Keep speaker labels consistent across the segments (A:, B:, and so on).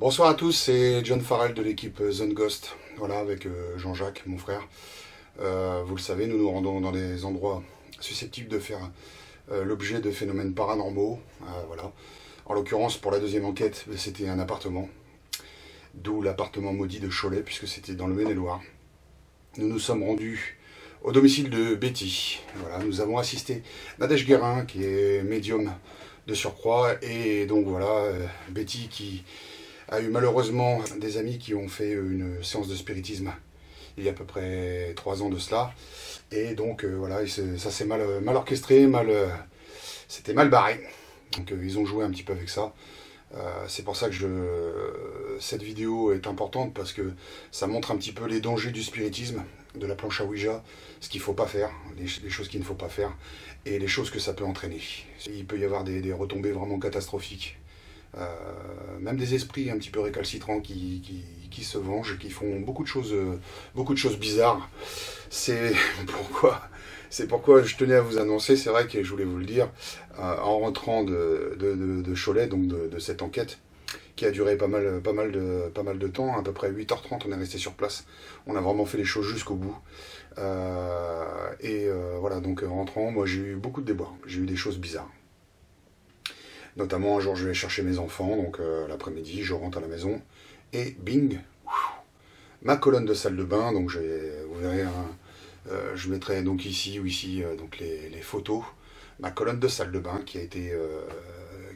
A: Bonsoir à tous, c'est John Farrell de l'équipe Zone Ghost, voilà, avec Jean-Jacques, mon frère. Vous le savez, nous nous rendons dans des endroits susceptibles de faire l'objet de phénomènes paranormaux. Voilà. En l'occurrence, pour la deuxième enquête, c'était un appartement, d'où l'appartement maudit de Cholet, puisque c'était dans le Maine-et-Loire. Nous nous sommes rendus au domicile de Betty. Voilà, nous avons assisté Nadège Guérin, qui est médium de surcroît, et donc voilà, Betty qui a eu malheureusement des amis qui ont fait une séance de spiritisme il y a à peu près 3 ans de cela. Et donc voilà, ça s'est mal orchestré, c'était mal barré. Donc ils ont joué un petit peu avec ça. C'est pour ça que cette vidéo est importante, parce que ça montre un petit peu les dangers du spiritisme, de la planche à Ouija, ce qu'il ne faut pas faire, les choses qu'il ne faut pas faire, et les choses que ça peut entraîner. Il peut y avoir des retombées vraiment catastrophiques. Même des esprits un petit peu récalcitrants qui se vengent, qui font beaucoup de choses bizarres. C'est pourquoi je tenais à vous annoncer, c'est vrai que je voulais vous le dire, en rentrant de Cholet, donc de cette enquête, qui a duré pas mal de temps, à peu près 8h30, on est resté sur place. On a vraiment fait les choses jusqu'au bout. Voilà, donc en rentrant, moi j'ai eu beaucoup de déboires, j'ai eu des choses bizarres. Notamment un jour je vais chercher mes enfants, donc l'après-midi je rentre à la maison, et bing, ma colonne de salle de bain, donc vous verrez, je mettrai donc ici ou ici donc les photos, ma colonne de salle de bain qui a été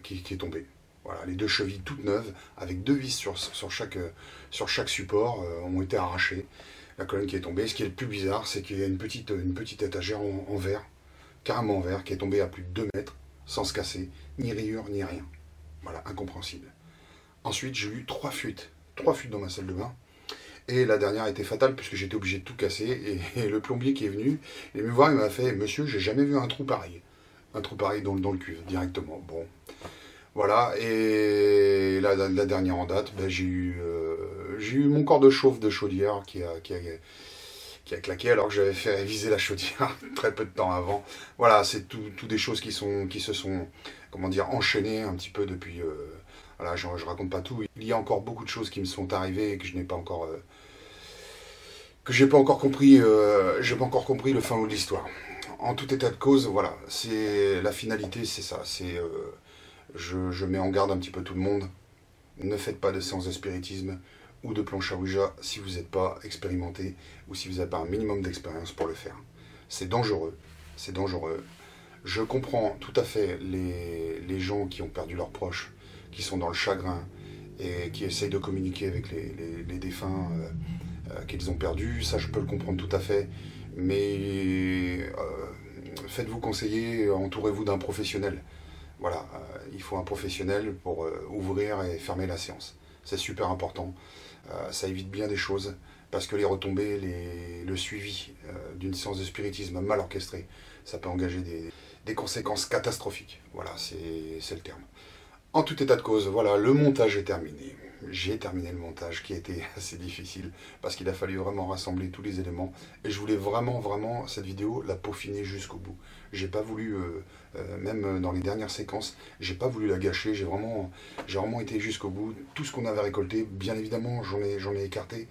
A: qui est tombée. Voilà, les deux chevilles toutes neuves, avec 2 vis sur chaque support, ont été arrachées. La colonne qui est tombée. Ce qui est le plus bizarre, c'est qu'il y a une petite étagère en verre, carrément en verre, qui est tombée à plus de 2 mètres, sans se casser, ni rayure, ni rien. Voilà, incompréhensible. Ensuite, j'ai eu 3 fuites dans ma salle de bain. Et la dernière était fatale, puisque j'étais obligé de tout casser. Et le plombier qui est venu, il est venu me voir, il m'a fait « Monsieur, j'ai jamais vu un trou pareil. » Un trou pareil dans le cuve, directement. Bon, voilà. Et la dernière en date, ben, j'ai eu mon corps de chauffe de chaudière qui a claqué, alors que j'avais fait réviser la chaudière très peu de temps avant. Voilà, c'est tout des choses qui se sont, comment dire, enchaînées un petit peu depuis. Voilà, je raconte pas tout. Il y a encore beaucoup de choses qui me sont arrivées et que je n'ai pas encore, que j'ai pas encore compris. J'ai pas encore compris le fin mot de l'histoire. En tout état de cause, voilà, c'est la finalité, c'est ça. C'est, je mets en garde un petit peu tout le monde. Ne faites pas de séance de spiritisme ou de planche à Ouija si vous n'êtes pas expérimenté ou si vous n'avez pas un minimum d'expérience pour le faire. C'est dangereux, c'est dangereux. Je comprends tout à fait les gens qui ont perdu leurs proches, qui sont dans le chagrin et qui essayent de communiquer avec les défunts qu'ils ont perdus. Ça, je peux le comprendre tout à fait. Mais faites-vous conseiller, entourez-vous d'un professionnel. Voilà, il faut un professionnel pour ouvrir et fermer la séance. C'est super important. Ça évite bien des choses, parce que les retombées, le suivi d'une séance de spiritisme mal orchestrée, ça peut engager des conséquences catastrophiques. Voilà, c'est le terme. En tout état de cause, voilà, le montage est terminé. J'ai terminé le montage, qui a été assez difficile, parce qu'il a fallu vraiment rassembler tous les éléments. Et je voulais vraiment, cette vidéo, la peaufiner jusqu'au bout. J'ai pas voulu, même dans les dernières séquences, j'ai pas voulu la gâcher. J'ai vraiment été jusqu'au bout. Tout ce qu'on avait récolté, bien évidemment, j'en ai écarté.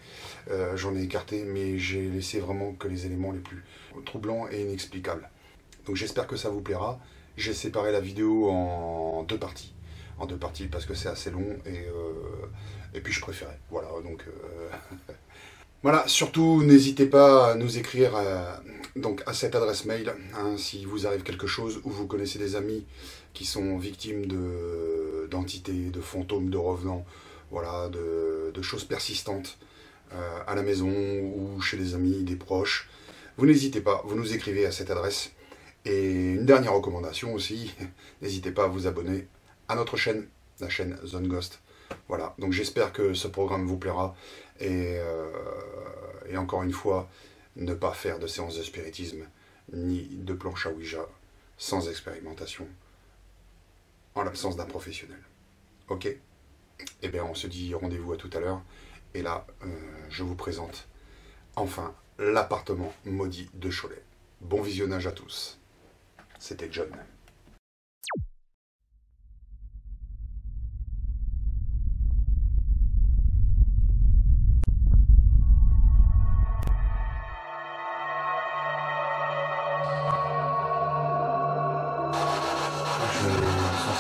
A: Mais j'ai laissé vraiment que les éléments les plus troublants et inexplicables. Donc j'espère que ça vous plaira. J'ai séparé la vidéo en 2 parties. En 2 parties, parce que c'est assez long, et puis je préférais. Voilà, donc voilà, surtout n'hésitez pas à nous écrire donc à cette adresse mail, hein, si vous arrive quelque chose, ou vous connaissez des amis qui sont victimes d'entités, de fantômes, de revenants, voilà, de choses persistantes à la maison ou chez des amis, des proches. Vous n'hésitez pas, vous nous écrivez à cette adresse. Et une dernière recommandation aussi, n'hésitez pas à vous abonner à notre chaîne, la chaîne Zone Ghost. Voilà, donc j'espère que ce programme vous plaira, et encore une fois, ne pas faire de séance de spiritisme ni de planche à Ouija sans expérimentation, en l'absence d'un professionnel. Ok? Eh bien, on se dit rendez-vous à tout à l'heure, et là, je vous présente enfin l'appartement maudit de Cholet. Bon visionnage à tous. C'était John.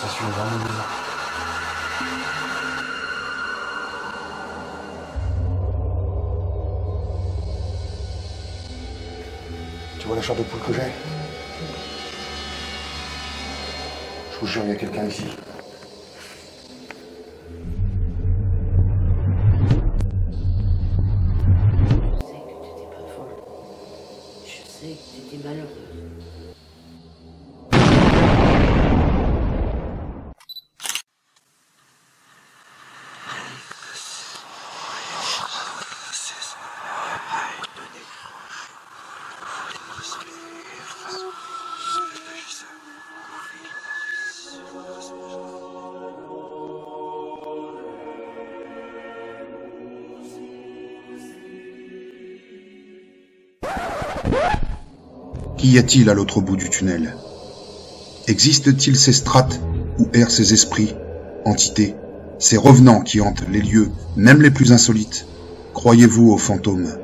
A: sensation est vraiment bizarre. Tu vois la chair de poule que j'ai? Je vous jure, il y a quelqu'un ici.
B: Je sais que tu étais malheureuse.
C: Qu'y a-t-il à l'autre bout du tunnel? Existent-ils ces strates où errent ces esprits, entités, ces revenants qui hantent les lieux, même les plus insolites? Croyez-vous aux fantômes?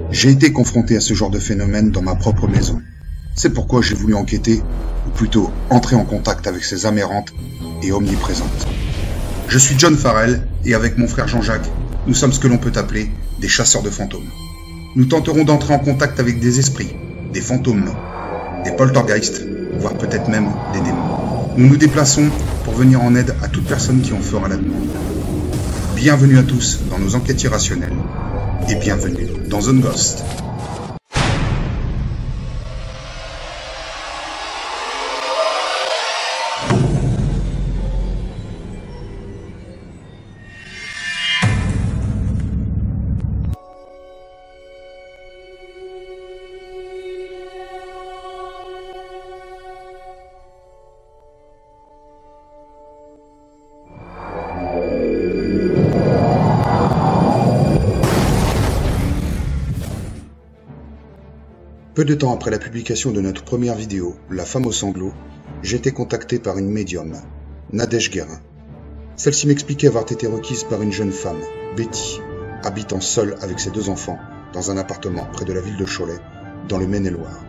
C: J'ai été confronté à ce genre de phénomène dans ma propre maison. C'est pourquoi j'ai voulu enquêter, ou plutôt entrer en contact avec ces âmes errantes et omniprésentes. Je suis John Farrell, et avec mon frère Jean-Jacques, nous sommes ce que l'on peut appeler des chasseurs de fantômes. Nous tenterons d'entrer en contact avec des esprits, des fantômes, des poltergeists, voire peut-être même des démons. Nous nous déplaçons pour venir en aide à toute personne qui en fera la demande. Bienvenue à tous dans nos enquêtes irrationnelles, et bienvenue dans Zone Ghost. Peu de temps après la publication de notre première vidéo, La femme aux sanglots, j'ai été contacté par une médium, Nadège Guérin. Celle-ci m'expliquait avoir été requise par une jeune femme, Betty, habitant seule avec ses 2 enfants dans un appartement près de la ville de Cholet, dans le Maine-et-Loire.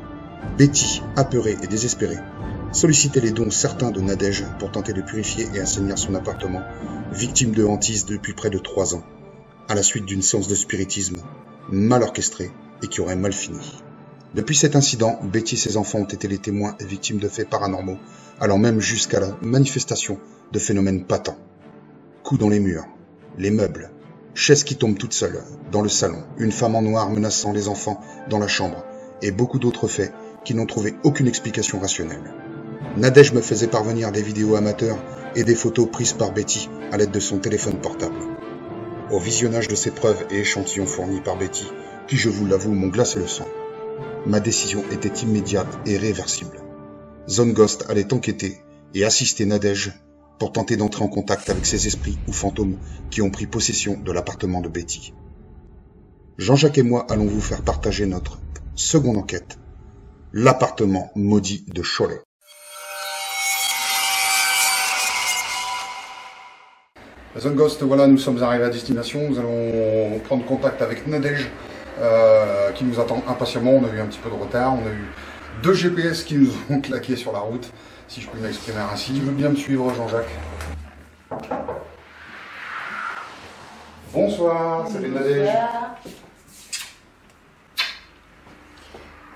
C: Betty, apeurée et désespérée, sollicitait les dons certains de Nadège pour tenter de purifier et assainir son appartement, victime de hantise depuis près de 3 ans, à la suite d'une séance de spiritisme mal orchestrée et qui aurait mal fini. Depuis cet incident, Betty et ses enfants ont été les témoins et victimes de faits paranormaux, allant même jusqu'à la manifestation de phénomènes patents. Coups dans les murs, les meubles, chaises qui tombent toutes seules, dans le salon, une femme en noir menaçant les enfants dans la chambre, et beaucoup d'autres faits qui n'ont trouvé aucune explication rationnelle. Nadège me faisait parvenir des vidéos amateurs et des photos prises par Betty à l'aide de son téléphone portable. Au visionnage de ces preuves et échantillons fournis par Betty, qui je vous l'avoue m'ont glacé le sang, ma décision était immédiate et réversible. Zone Ghost allait enquêter et assister Nadège pour tenter d'entrer en contact avec ces esprits ou fantômes qui ont pris possession de l'appartement de Betty. Jean-Jacques et moi allons vous faire partager notre seconde enquête, l'appartement maudit de Cholet.
A: Zone Ghost, voilà, nous sommes arrivés à destination. Nous allons prendre contact avec Nadège, qui nous attend impatiemment. On a eu un petit peu de retard, on a eu 2 GPS qui nous ont claqué sur la route, si je puis m'exprimer ainsi. Tu veux bien me suivre, Jean-Jacques? Bonsoir, salut Nadège.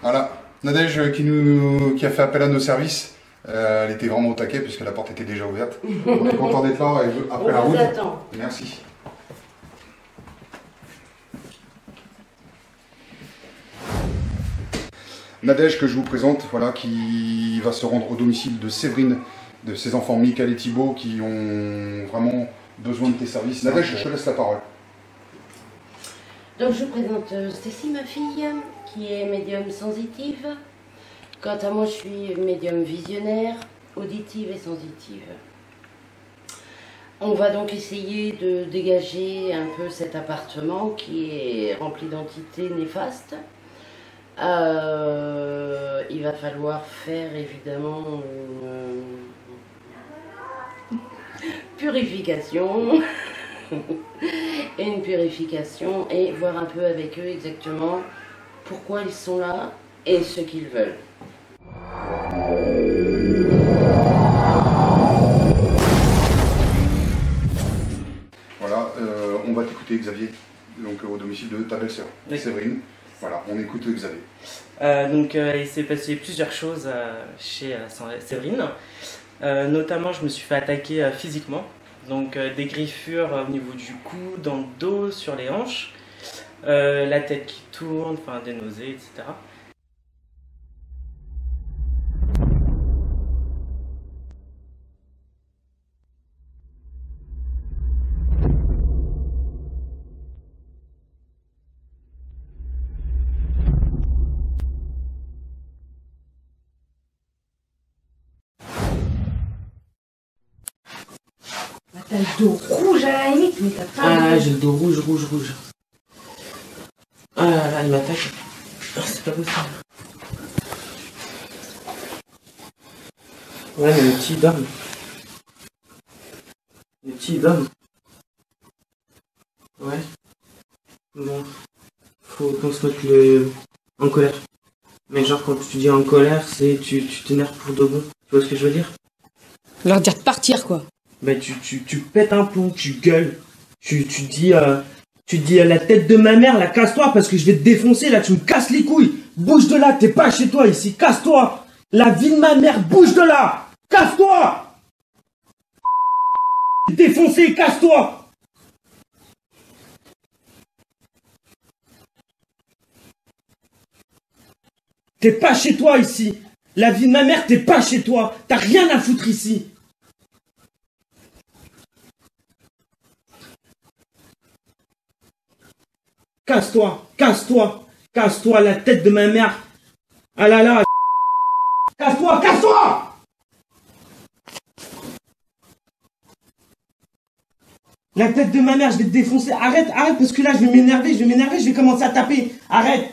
A: Voilà, Nadège qui a fait appel à nos services. Elle était vraiment au taquet puisque la porte était déjà ouverte. On est content d'être là après la route. Merci. Nadège que je vous présente, voilà, qui va se rendre au domicile de Séverine, de ses enfants Michael et Thibaut qui ont vraiment besoin de tes services. Nadège, je te laisse la parole.
B: Donc je vous présente Stécie, ma fille, qui est médium sensitive. Quant à moi, je suis médium visionnaire, auditive et sensitive. On va donc essayer de dégager un peu cet appartement qui est rempli d'entités néfastes. Il va falloir faire évidemment une purification et voir un peu avec eux exactement pourquoi ils sont là et ce qu'ils veulent.
A: Xavier, donc au domicile de ta belle-sœur,
D: Oui.
A: Séverine. Voilà, on écoute Xavier.
D: Il s'est passé plusieurs choses chez Séverine. Notamment, je me suis fait attaquer physiquement. Donc des griffures au niveau du cou, dans le dos, sur les hanches, la tête qui tourne, enfin des nausées, etc.
B: T'as le dos rouge à la limite, mais t'as pas...
D: Ah, j'ai le dos rouge. Ah là là, il m'attaque. C'est pas possible. Ouais, mais le petit dame. Ouais. Bon. Faut qu'on se mette en colère. Mais genre, quand tu dis en colère, c'est tu t'énerves pour de bon. Tu vois ce que je veux dire?
E: Leur dire de partir, quoi.
D: Bah tu pètes un plomb, tu gueules, tu dis la tête de ma mère, là, casse-toi parce que je vais te défoncer, là, tu me casses les couilles, bouge de là, t'es pas chez toi ici, casse-toi, la vie de ma mère, bouge de là, casse-toi, défoncé, casse-toi. T'es pas chez toi ici, la vie de ma mère, t'es pas chez toi, t'as rien à foutre ici. Casse-toi, la tête de ma mère. Ah là là. Casse-toi. La tête de ma mère, je vais te défoncer. Arrête, parce que là, je vais m'énerver, je vais commencer à taper. Arrête.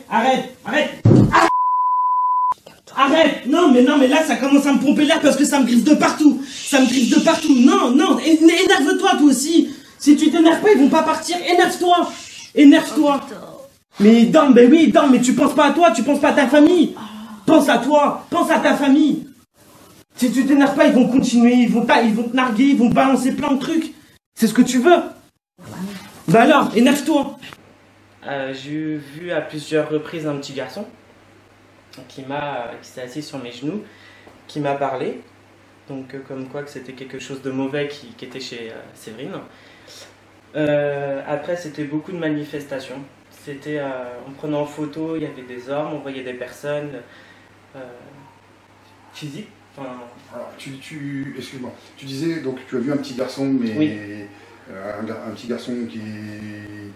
D: Non, mais là, ça commence à me pomper l'air parce que ça me griffe de partout. Non, énerve-toi, toi aussi. Si tu t'énerves pas, ils vont pas partir. Énerve-toi. Mais mais tu penses pas à toi, tu penses pas à ta famille. Pense à toi, pense à ta famille. Si tu t'énerves pas, ils vont continuer, ils vont te narguer, ils vont balancer plein de trucs. C'est ce que tu veux. Bah alors, énerve-toi. J'ai vu à plusieurs reprises un petit garçon qui s'est assis sur mes genoux, qui m'a parlé. Donc comme quoi que c'était quelque chose de mauvais qui était chez Séverine. Après, c'était beaucoup de manifestations. C'était en prenant en photo, il y avait des hommes, on voyait des personnes physiques. Enfin...
A: Alors, excuse-moi, tu disais, donc tu as vu un petit garçon, mais
D: oui.
A: Un petit garçon qui est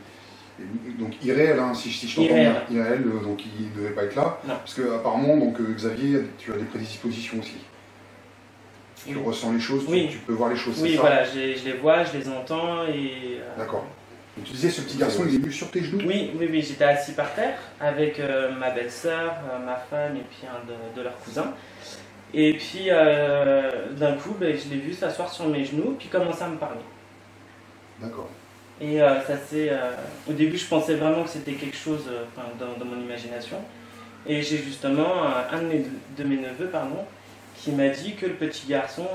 A: donc irréel, hein, si je t'entends bien, irréel, donc il ne devait pas être là.
D: Non.
A: Parce que apparemment, donc Xavier, tu as des prédispositions aussi. Tu ressens les choses,
D: oui.
A: tu peux voir les choses.
D: Oui, voilà, je les vois, je les entends et...
A: D'accord. Tu disais, ce petit garçon, il est venu sur tes genoux?
D: Oui, j'étais assis par terre avec ma belle-sœur, ma femme et puis un de leurs cousins. Et puis, d'un coup, je l'ai vu s'asseoir sur mes genoux, puis commencer à me parler.
A: D'accord.
D: Et ça c'est... au début, je pensais vraiment que c'était quelque chose dans mon imagination. Et j'ai justement un de mes neveux, qui m'a dit que le petit garçon,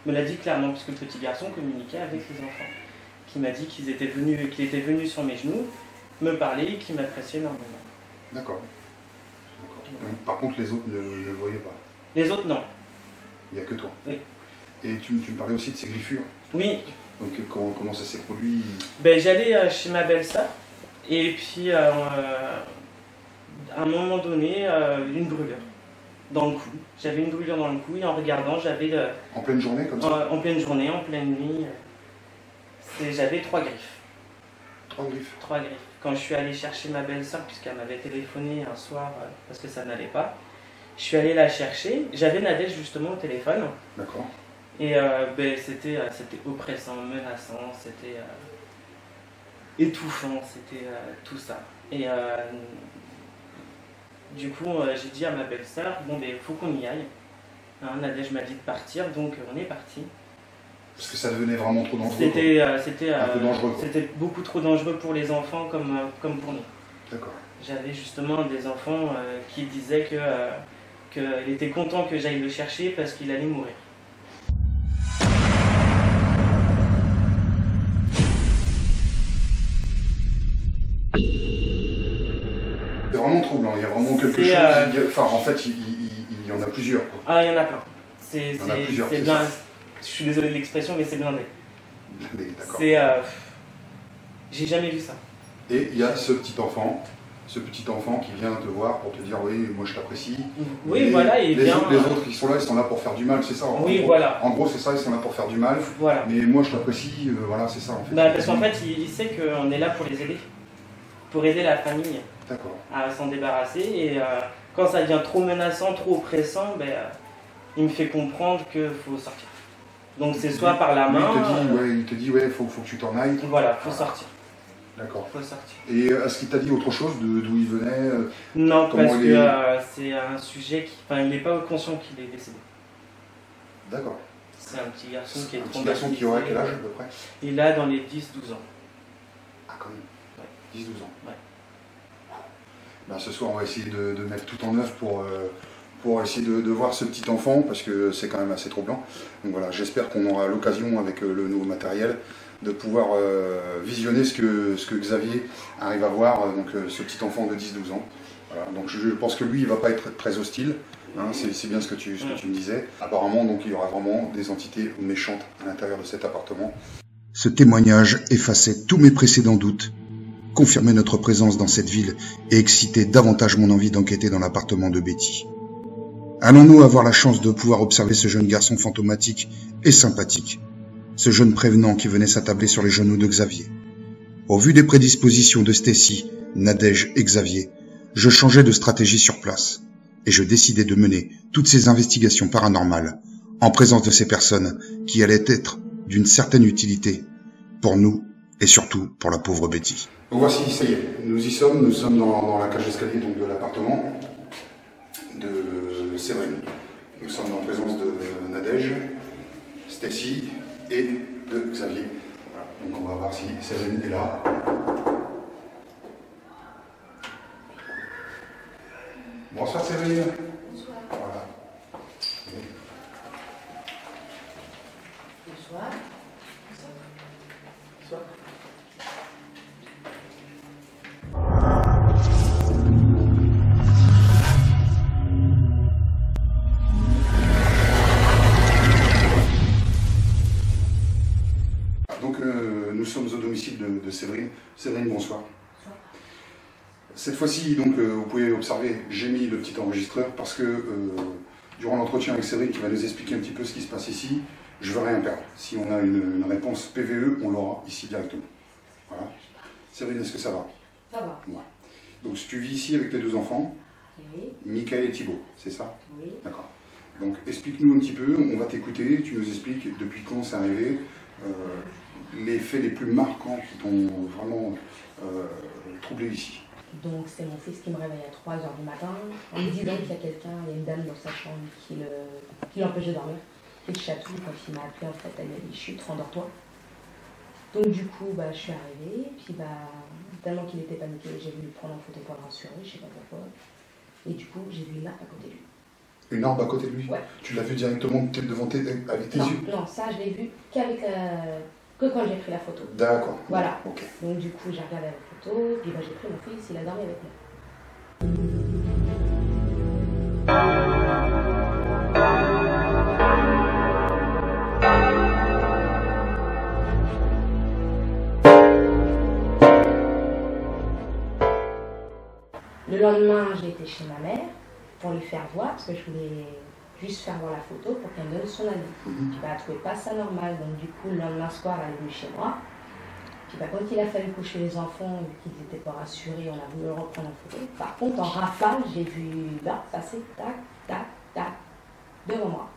D: me l'a dit clairement, puisque le petit garçon communiquait avec les enfants, qui m'a dit qu'il était venu sur mes genoux, me parler et qu'il m'appréciait énormément.
A: D'accord. Par contre, les autres ne le voyaient pas?
D: Les autres, non.
A: Il n'y a que toi?
D: Oui.
A: Et tu me parlais aussi de ces griffures?
D: Oui.
A: Donc comment ça s'est produit?
D: J'allais chez ma belle-sœur, et puis à un moment donné, une brûlure dans le cou. J'avais une brûlure dans le cou et en regardant, j'avais...
A: En pleine journée comme ça?
D: En pleine journée, en pleine nuit. J'avais 3 griffes.
A: 3 griffes?
D: 3 griffes. Quand je suis allé chercher ma belle-sœur, puisqu'elle m'avait téléphoné un soir parce que ça n'allait pas, je suis allé la chercher. J'avais Nadège justement au téléphone.
A: D'accord.
D: Et c'était oppressant, menaçant, c'était étouffant, c'était tout ça. Et du coup, j'ai dit à ma belle-sœur, faut qu'on y aille. Nadège m'a dit de partir, donc on est parti.
A: Parce que ça devenait vraiment trop dangereux.
D: C'était
A: un peu dangereux.
D: C'était beaucoup trop dangereux pour les enfants comme pour nous.
A: D'accord.
D: J'avais justement des enfants qui disaient qu'il était content que j'aille le chercher parce qu'il allait mourir.
A: ont quelque chose, enfin en fait il y en a plusieurs. Quoi.
D: Ah, il y en a plein.
A: Il y en a plusieurs,
D: C'est bien, je suis désolé de l'expression, mais c'est blindé.
A: D'accord.
D: J'ai jamais vu ça.
A: Et il y a ce petit enfant qui vient te voir pour te dire oui, moi je t'apprécie.
D: Oui, voilà, et
A: les autres qui sont là, ils sont là pour faire du mal, c'est ça.
D: Oui, voilà.
A: En gros, c'est ça, ils sont là pour faire du mal.
D: Voilà.
A: Mais moi je t'apprécie, voilà, c'est ça en fait.
D: Bah, parce qu'en fait, il sait qu'on est là pour les aider. Pour aider la famille à s'en débarrasser. Et quand ça devient trop menaçant, trop oppressant, il me fait comprendre qu'il faut sortir. Donc c'est soit par la main...
A: Il te dit, faut que tu t'en ailles.
D: Voilà, faut sortir.
A: D'accord.
D: Faut sortir.
A: Et est-ce qu'il t'a dit autre chose d'où il venait
D: Non, parce que c'est un sujet qui... Enfin, il n'est pas conscient qu'il est décédé.
A: D'accord.
D: C'est un petit garçon qui est
A: un petit garçon qui aurait quel âge à peu près?
D: Il a dans les 10-12 ans.
A: Ah, quand même. Ouais. 10-12 ans.
D: Ouais.
A: Ben, ce soir, on va essayer de mettre tout en œuvre pour essayer de voir ce petit enfant, parce que c'est quand même assez troublant. Donc voilà, j'espère qu'on aura l'occasion, avec le nouveau matériel, de pouvoir visionner ce que Xavier arrive à voir, donc ce petit enfant de 10-12 ans. Voilà, donc je pense que lui, il ne va pas être très hostile, hein, c'est bien ce que tu me disais. Apparemment, donc, il y aura vraiment des entités méchantes à l'intérieur de cet appartement.
C: Ce témoignage effaçait tous mes précédents doutes, confirmait notre présence dans cette ville et excitait davantage mon envie d'enquêter dans l'appartement de Betty. Allons-nous avoir la chance de pouvoir observer ce jeune garçon fantomatique et sympathique, ce jeune prévenant qui venait s'attabler sur les genoux de Xavier? Au vu des prédispositions de Stacy, Nadège et Xavier, je changeais de stratégie sur place et je décidais de mener toutes ces investigations paranormales en présence de ces personnes qui allaient être d'une certaine utilité pour nous et surtout pour la pauvre Betty.
A: Donc voici, ça y est, nous sommes dans la cage d'escalier de l'appartement de Séverine. Nous sommes en présence de Nadège, Stacy et de Xavier. Voilà. Donc on va voir si Séverine est là. Bonsoir Séverine.
B: Bonsoir.
A: Voilà.
B: Bonsoir.
D: Bonsoir.
A: Donc nous sommes au domicile de Séverine. Séverine, bonsoir.
B: Bonsoir.
A: Cette fois-ci, donc, vous pouvez observer, j'ai mis le petit enregistreur parce que durant l'entretien avec Séverine qui va nous expliquer un petit peu ce qui se passe ici, je ne veux rien perdre. Si on a une réponse PVE, on l'aura ici directement. Voilà. Séverine, est-ce que ça va?
B: Ça va.
A: Ouais. Donc tu vis ici avec tes deux enfants,
B: Oui.
A: Michael et Thibaut, c'est ça?
B: Oui.
A: D'accord. Donc explique-nous un petit peu, on va t'écouter, tu nous expliques depuis quand c'est arrivé, les faits les plus marquants qui t'ont vraiment troublé ici.
B: Donc c'est mon fils qui me réveille à 3 h du matin en me disant qu'il y a quelqu'un, il y a une dame dans sa chambre qui l'empêche de dormir. Et le chatouille, quand il m'a appelé, en fait, elle m'a dit chut, rendors-toi. Donc du coup, je suis arrivée, puis tellement qu'il était paniqué, j'ai voulu le prendre en photo pour le rassurer, je sais pas pourquoi. Et du coup, j'ai vu une arme à côté de lui.
A: Une arme à côté de lui?
B: Ouais.
A: Tu l'as vu directement avec tes yeux?
B: Non, ça je l'ai vu que quand j'ai pris la photo.
A: D'accord.
B: Voilà.
A: Ok.
B: Donc du coup, j'ai regardé la photo, puis j'ai pris mon fils, il a dormi avec moi. Le lendemain, j'ai été chez ma mère pour lui faire voir, parce que je voulais juste faire voir la photo pour qu'elle me donne son avis. Puis elle ne trouvait pas ça normal, donc du coup, le lendemain soir, elle est venue chez moi. Puis quand il a fallu coucher les enfants, qu'ils n'étaient pas rassurés, on a voulu reprendre la photo. Par contre, en rafale, j'ai vu passer tac, tac, tac, devant moi.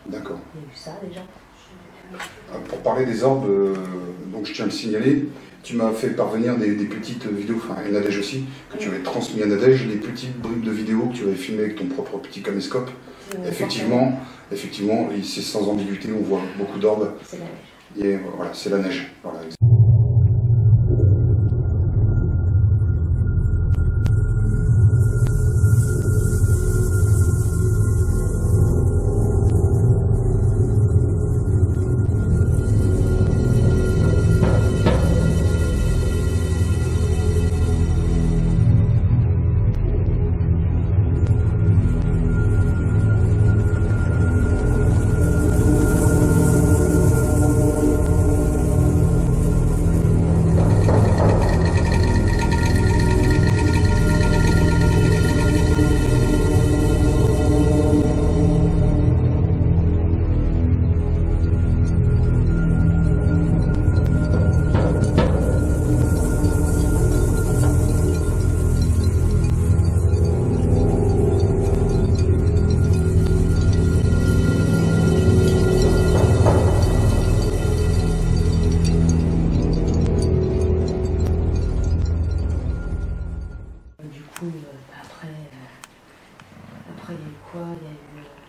A: D'accord.
B: Il y a eu ça déjà.
A: Pour parler des orbes, donc je tiens à le signaler, tu m'as fait parvenir des petites vidéos, enfin et Nadège aussi, que tu avais transmis à Nadège, les petites bribes de vidéos que tu avais filmées avec ton propre petit caméscope. Effectivement, c'est sans ambiguïté, on voit beaucoup d'orbes.
B: C'est la neige.
A: Et voilà, c'est la neige. Voilà.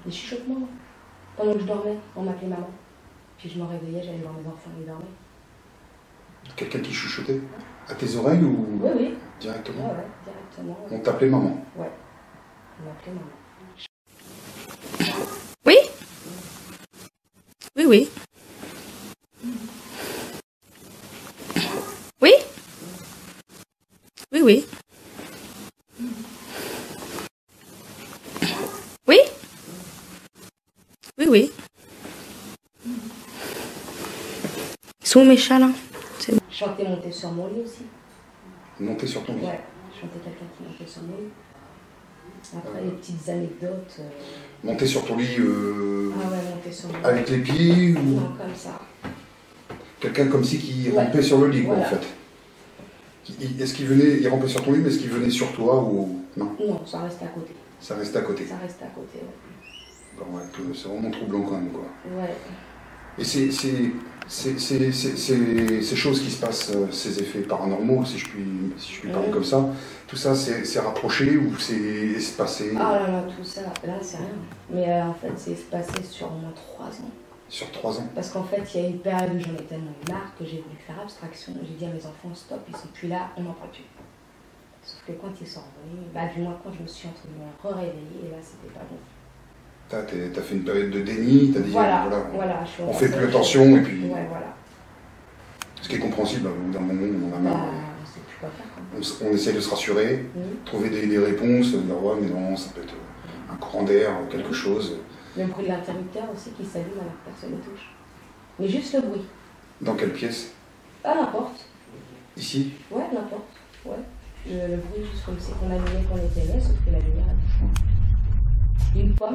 B: des chuchotements. Pendant que je dormais, on m'appelait maman. Puis je me réveillais, j'allais voir mes enfants, ils dormaient.
A: Quelqu'un qui chuchotait? À tes oreilles ou
B: Oui, oui.
A: directement?
B: Ouais, directement.
A: On t'appelait maman?
B: Ouais, on m'appelait maman.
E: Oui? Oui, oui. Oui? Oui, oui. Oui? Oui, oui. Ils sont où mes chats là?
B: Je chantais monter sur mon lit aussi.
A: Monter sur ton lit?
B: Ouais, je chantais quelqu'un qui montait sur mon lit. Après, les petites anecdotes.
A: Monter sur ton lit
B: Ah ouais, monter sur mon lit.
A: avec les pieds ou
B: Non, comme ça.
A: quelqu'un comme si qui
B: Ouais.
A: rampait sur le lit, quoi,
B: Voilà.
A: en fait. Est-ce qu'il venait, il rampait sur ton lit, mais est-ce qu'il venait sur toi ou non?
B: Non, ça restait à côté.
A: Ça restait à côté.
B: Ça restait à côté, ouais.
A: Bon, ouais, c'est vraiment troublant quand même, quoi.
B: Ouais.
A: Et ces choses qui se passent, ces effets paranormaux, si je puis parler comme ça, tout ça, c'est rapproché ou c'est espacé?
B: Ah là là, tout ça, là, c'est rien. Mais en fait, c'est passé sur au moins 3 ans.
A: Sur 3 ans?
B: Parce qu'en fait, il y a eu une période où j'en ai tellement marre que j'ai voulu faire abstraction. J'ai dit à mes enfants, stop, ils sont plus là, on n'en parle plus. Sauf que quand ils sont revenus, bah, du moins quand je me suis entre guillemets réveillée, et là, c'était pas bon.
A: T'as fait une période de déni, t'as dit,
B: Voilà, je suis
A: on fait plus
B: rentrée,
A: attention, et puis,
B: Ouais, voilà.
A: ce qui est compréhensible, au bout d'un moment, on en a marre.
B: Bah, on sait plus quoi faire. Quoi.
A: On essaie de se rassurer, trouver des réponses, dire ouais mais non, ça peut être un courant d'air, quelque chose.
B: Le bruit de l'interrupteur aussi qui s'allume alors que personne ne touche. Mais juste le bruit.
A: Dans quelle pièce?
B: Ah, n'importe.
A: Ici?
B: Ouais, n'importe. Ouais. Le bruit juste comme si on allumait qu'on éteignait, sauf que la lumière a touché. Une fois.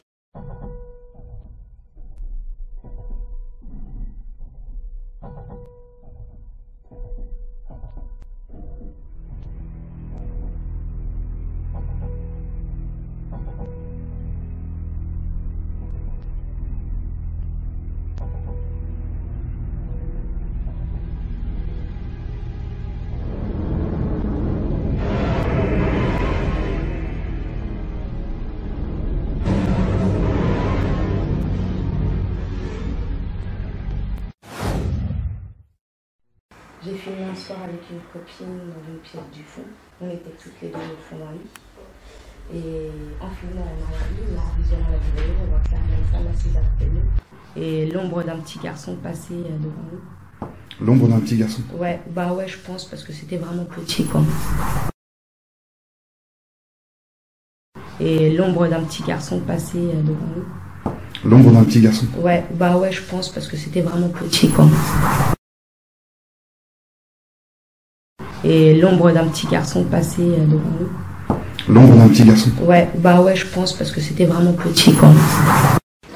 B: J'ai filmé un soir avec une copine dans une pièce du fond. On était toutes les deux au fond d'un lit. Et en filmant en arrière-lit, en visionnant la vidéo, on voit clairement une femme assise à côté de nous. Et l'ombre d'un petit garçon passait devant nous.
A: L'ombre d'un petit garçon?
B: Ouais, bah ouais, je pense, parce que c'était vraiment petit, quoi. Et l'ombre d'un petit garçon passait devant nous.
A: L'ombre d'un petit garçon?
B: Ouais, bah ouais, je pense, parce que c'était vraiment petit, quoi. Et l'ombre d'un petit garçon passait devant nous.
A: L'ombre d'un petit garçon?
B: Ouais, bah ouais, je pense, parce que c'était vraiment petit, quoi.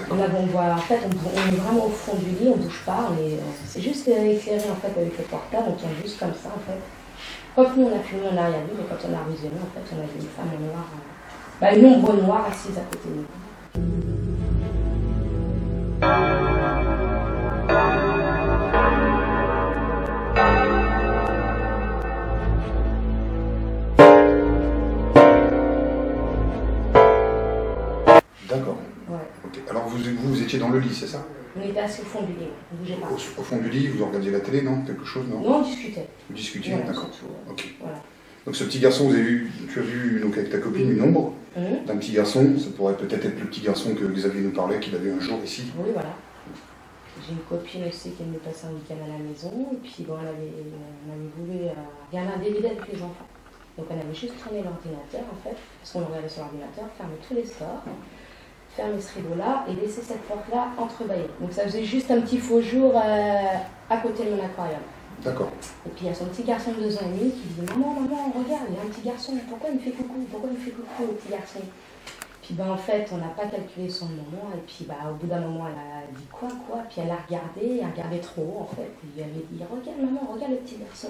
B: On voit, en fait, on est vraiment au fond du lit, on bouge pas, c'est juste éclairé, en fait, avec le portable, on tient juste comme ça, en fait. Quand nous, on a filmé en arrière-vue, mais quand on a visionné, en fait, on a vu une femme en noir, une ombre noire assise à côté de nous.
A: D'accord.
B: Ouais.
A: Okay. Alors vous étiez dans le lit, c'est ça?
B: On était assis au fond du lit, on bougeait pas.
A: Au fond du lit, vous regardiez la télé, non? Quelque chose, non?
B: Non, on discutait.
A: Vous discutiez,
B: Voilà,
A: d'accord.
B: surtout,
A: Ok.
B: Voilà.
A: Donc ce petit garçon, tu as vu donc, avec ta copine une ombre d'un petit garçon. Ça pourrait peut-être être le petit garçon que Xavier nous parlait, qu'il a vu un jour ici.
B: Oui, voilà. J'ai une copine aussi qui aimait passer un week-end à la maison. Et puis bon, on avait voulu regarder un DVD avec les enfants. Donc on avait juste tourné l'ordinateur en fait, parce qu'on regardait sur l'ordinateur, fermer tous les stores, fermer ce rideau-là et laisser cette porte-là entrebâillée. Donc ça faisait juste un petit faux jour à côté de mon aquarium.
A: D'accord.
B: Et puis il y a son petit garçon de 2 ans et demi qui dit maman, regarde, il y a un petit garçon, pourquoi il me fait coucou? Pourquoi il me fait coucou le petit garçon? Puis en fait, on n'a pas calculé son moment, et puis au bout d'un moment, elle a dit quoi? Puis elle a regardé trop haut en fait. Et elle avait dit regarde maman, regarde le petit garçon.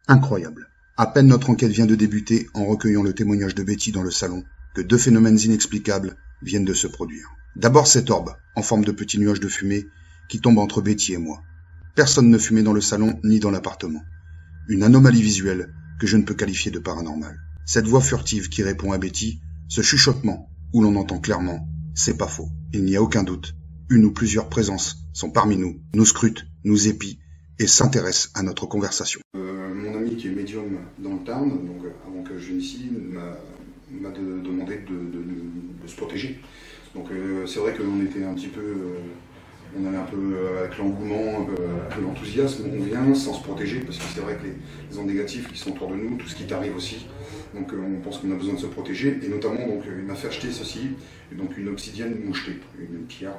C: Incroyable. À peine notre enquête vient de débuter en recueillant le témoignage de Betty dans le salon, que 2 phénomènes inexplicables viennent de se produire. D'abord cette orbe, en forme de petit nuage de fumée, qui tombe entre Betty et moi. Personne ne fumait dans le salon ni dans l'appartement. Une anomalie visuelle que je ne peux qualifier de paranormal. Cette voix furtive qui répond à Betty, ce chuchotement où l'on entend clairement, c'est pas faux. Il n'y a aucun doute. Une ou plusieurs présences sont parmi nous scrutent, nous épient et s'intéressent à notre conversation. Mon ami qui est médium dans le Tarn, donc avant que je vienne ici, m'a demandé de se protéger. Donc c'est vrai qu'on était un petit peu, on allait un peu avec l'engouement, un peu l'enthousiasme, on vient sans se protéger, parce que c'est vrai que les ondes négatives qui sont autour de nous, tout ce qui t'arrive aussi, donc on pense qu'on a besoin de se protéger, et notamment donc, il m'a fait acheter ceci, donc une obsidienne mouchetée, une pierre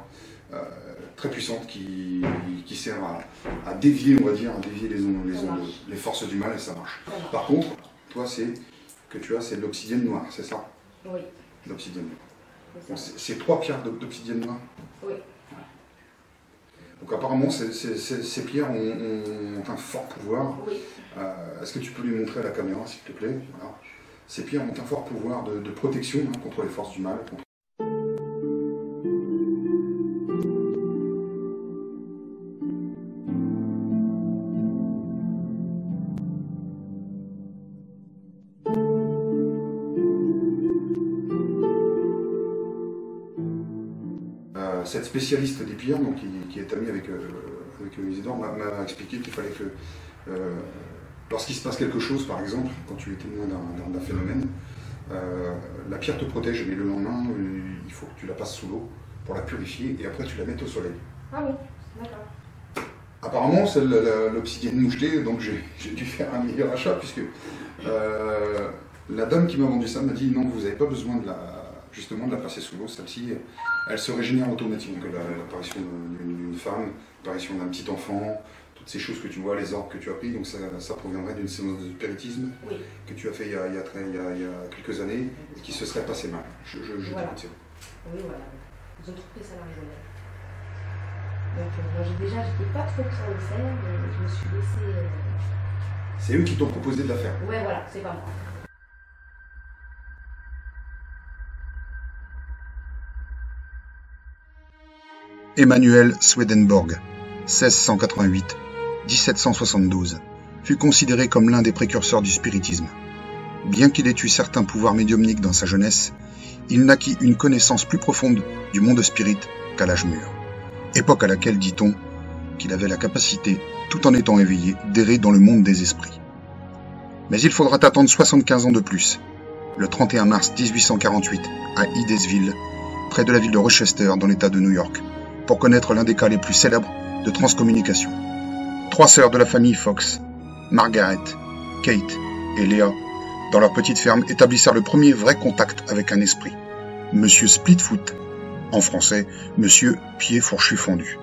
C: très puissante qui sert à dévier, on va dire, les forces du mal, et ça marche. Par contre, toi c'est de l'obsidienne noire, c'est ça?
B: Oui.
C: L'obsidienne noire. C'est 3 pierres d'obsidienne noire?
B: Oui.
C: Donc apparemment, ces pierres ont un fort pouvoir.
B: Oui.
C: Est-ce que tu peux lui montrer à la caméra, s'il te plaît? Voilà. Ces pierres ont un fort pouvoir de protection contre les forces du mal. Cette spécialiste des pierres, donc, qui est amie avec Isidore, m'a expliqué qu'il fallait que, lorsqu'il se passe quelque chose, par exemple, quand tu es témoin d'un phénomène, la pierre te protège, mais le lendemain, il faut que tu la passes sous l'eau pour la purifier, et après tu la mettes au soleil.
B: Ah oui, d'accord.
C: Apparemment, l'obsidienne mouchetée, donc j'ai dû faire un meilleur achat, puisque la dame qui m'a vendu ça m'a dit non, vous n'avez pas besoin de la passer sous l'eau, celle-ci, elle se régénère automatiquement. L'apparition d'une femme, l'apparition d'un petit enfant, toutes ces choses que tu vois, les orbes que tu as pris, donc ça proviendrait d'une séance de spiritisme que tu as fait il y a quelques années et qui se serait passé mal. Je
B: voilà.
C: t'écoute.
B: Oui, voilà. Ils ont trouvé ça l'argent. Donc j'étais pas trop sur le cerf, mais je me suis laissée...
C: C'est eux qui t'ont proposé de la faire?
B: Ouais, voilà, c'est pas moi.
C: Emmanuel Swedenborg, 1688-1772, fut considéré comme l'un des précurseurs du spiritisme. Bien qu'il ait eu certains pouvoirs médiumniques dans sa jeunesse, il naquit une connaissance plus profonde du monde spirit qu'à l'âge mûr, époque à laquelle, dit-on, qu'il avait la capacité, tout en étant éveillé, d'errer dans le monde des esprits. Mais il faudra attendre 75 ans de plus, le 31 mars 1848, à Hydesville, près de la ville de Rochester, dans l'État de New York, pour connaître l'un des cas les plus célèbres de transcommunication. 3 sœurs de la famille Fox, Margaret, Kate et Léa, dans leur petite ferme, établissèrent le premier vrai contact avec un esprit, Monsieur Splitfoot, en français, Monsieur Pied Fourchu Fondu.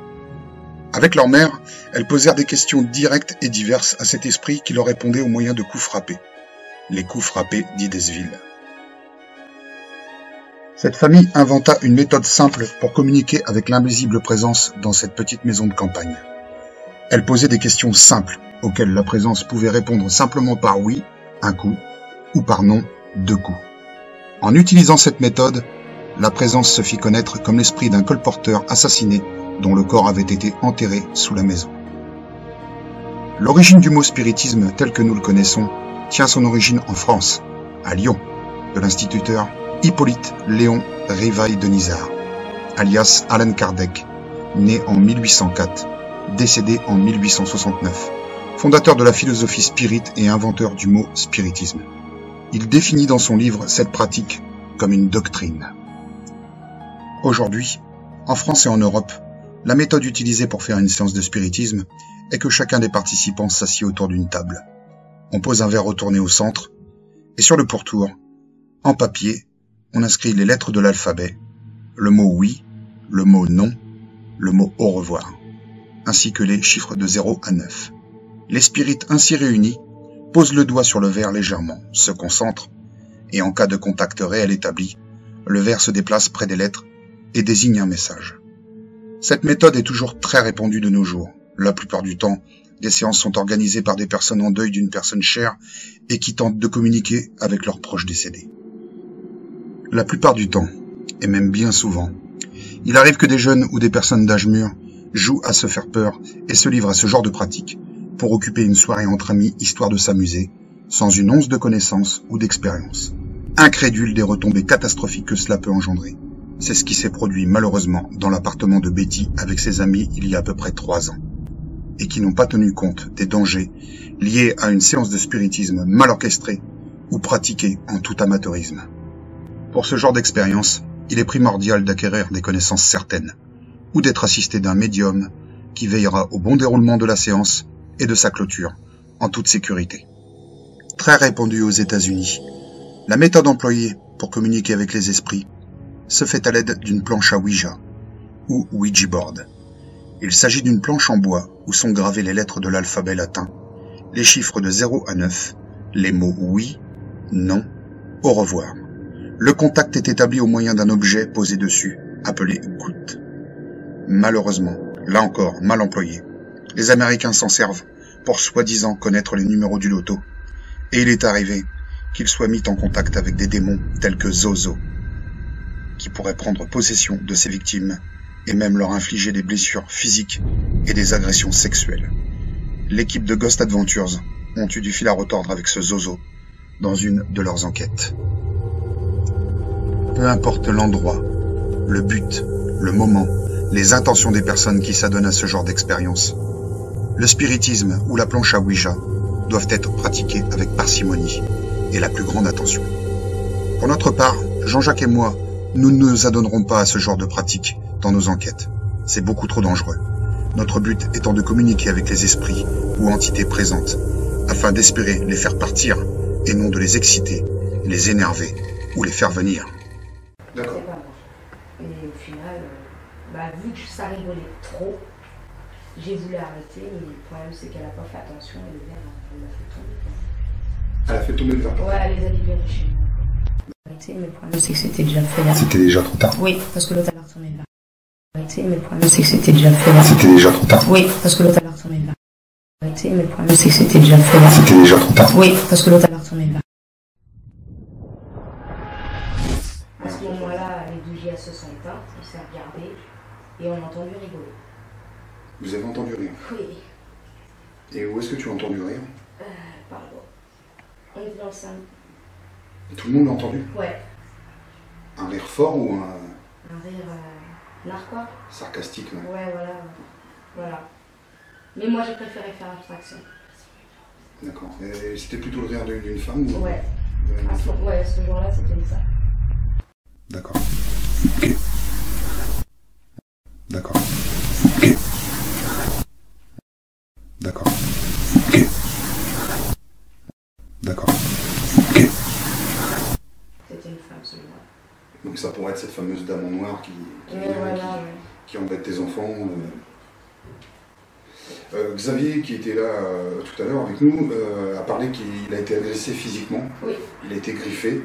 C: Avec leur mère, elles posèrent des questions directes et diverses à cet esprit qui leur répondait au moyen de coups frappés. Les coups frappés d'Hydesville. Cette famille inventa une méthode simple pour communiquer avec l'invisible présence dans cette petite maison de campagne. Elle posait des questions simples, auxquelles la présence pouvait répondre simplement par oui, un coup, ou par non, 2 coups. En utilisant cette méthode, la présence se fit connaître comme l'esprit d'un colporteur assassiné dont le corps avait été enterré sous la maison. L'origine du mot spiritisme tel que nous le connaissons tient son origine en France, à Lyon, de l'instituteur Hippolyte Léon Rivail de Nizard, alias Allan Kardec, né en 1804, décédé en 1869, fondateur de la philosophie spirit et inventeur du mot spiritisme. Il définit dans son livre cette pratique comme une doctrine. Aujourd'hui, en France et en Europe, la méthode utilisée pour faire une séance de spiritisme est que chacun des participants s'assied autour d'une table. On pose un verre retourné au centre, et sur le pourtour, en papier, on inscrit les lettres de l'alphabet, le mot oui, le mot non, le mot au revoir, ainsi que les chiffres de 0 à 9. Les spirites ainsi réunis posent le doigt sur le verre légèrement, se concentrent, et en cas de contact réel établi, le verre se déplace près des lettres et désigne un message. Cette méthode est toujours très répandue de nos jours. La plupart du temps, des séances sont organisées par des personnes en deuil d'une personne chère et qui tentent de communiquer avec leurs proches décédés. La plupart du temps, et même bien souvent, il arrive que des jeunes ou des personnes d'âge mûr jouent à se faire peur et se livrent à ce genre de pratique pour occuper une soirée entre amis histoire de s'amuser, sans une once de connaissance ou d'expérience, incrédules des retombées catastrophiques que cela peut engendrer. C'est ce qui s'est produit malheureusement dans l'appartement de Betty avec ses amis il y a à peu près 3 ans, et qui n'ont pas tenu compte des dangers liés à une séance de spiritisme mal orchestrée ou pratiquée en tout amateurisme. Pour ce genre d'expérience, il est primordial d'acquérir des connaissances certaines, ou d'être assisté d'un médium qui veillera au bon déroulement de la séance et de sa clôture, en toute sécurité. Très répandu aux États-Unis, la méthode employée pour communiquer avec les esprits se fait à l'aide d'une planche à Ouija, ou Ouija board. Il s'agit d'une planche en bois où sont gravées les lettres de l'alphabet latin, les chiffres de 0 à 9, les mots oui, non, au revoir. Le contact est établi au moyen d'un objet posé dessus, appelé goutte. Malheureusement, là encore mal employé, les Américains s'en servent pour soi-disant connaître les numéros du loto, et il est arrivé qu'ils soient mis en contact avec des démons tels que Zozo, qui pourraient prendre possession de ses victimes et même leur infliger des blessures physiques et des agressions sexuelles. L'équipe de Ghost Adventures ont eu du fil à retordre avec ce Zozo dans une de leurs enquêtes. Peu importe l'endroit, le but, le moment, les intentions des personnes qui s'adonnent à ce genre d'expérience, le spiritisme ou la planche à Ouija doivent être pratiqués avec parcimonie et la plus grande attention. Pour notre part, Jean-Jacques et moi, nous ne nous adonnerons pas à ce genre de pratique dans nos enquêtes. C'est beaucoup trop dangereux. Notre but étant de communiquer avec les esprits ou entités présentes, afin d'espérer les faire partir et non de les exciter, les énerver ou les faire venir.
A: D'accord.
B: C'est pas grave. Et au final, vu que ça rigolait trop, j'ai voulu arrêter, mais le problème c'est qu'elle n'a pas fait attention et le verre, elle l'a fait tomber.
A: Elle a fait tomber le verre.
B: Ouais, elle les a libérés chez moi. Mais le problème c'est que c'était déjà fait là.
C: C'était déjà trop tard.
B: Oui, parce que l'autre elle a retourné le verre. Mais le problème c'est que c'était déjà fait là.
C: C'était déjà trop tard.
B: Oui, parce que l'autre elle a retourné le verre. Mais le problème c'est que c'était déjà fait là.
C: C'était déjà trop tard.
B: Oui, parce que l'autre elle a retourné le verre. À ce moment-là, les bougies elles se sont éteintes, on s'est regardé et on a entendu rigoler.
A: Vous avez entendu rire.
B: Oui.
A: Et où est-ce que tu as entendu rire?
B: Pardon. On était dans le salon.
A: Et tout le monde l'a entendu?
B: Ouais.
A: Un rire fort ou un
B: Un rire narquois.
A: sarcastique? Ouais.
B: Ouais, voilà. Mais moi j'ai préféré faire abstraction.
A: D'accord. Et c'était plutôt le rire d'une femme ou...
B: Ouais.
A: Ouais,
B: Ce jour-là c'était ça.
C: D'accord. Ok. D'accord. Ok. D'accord. Ok. D'accord. Ok.
B: C'était une femme ce jour-là.
A: Donc ça pourrait être cette fameuse dame en noir qui qui embête tes enfants. Xavier, qui était là tout à l'heure avec nous, a parlé qu'il a été agressé physiquement.
B: Oui.
A: Il a été griffé,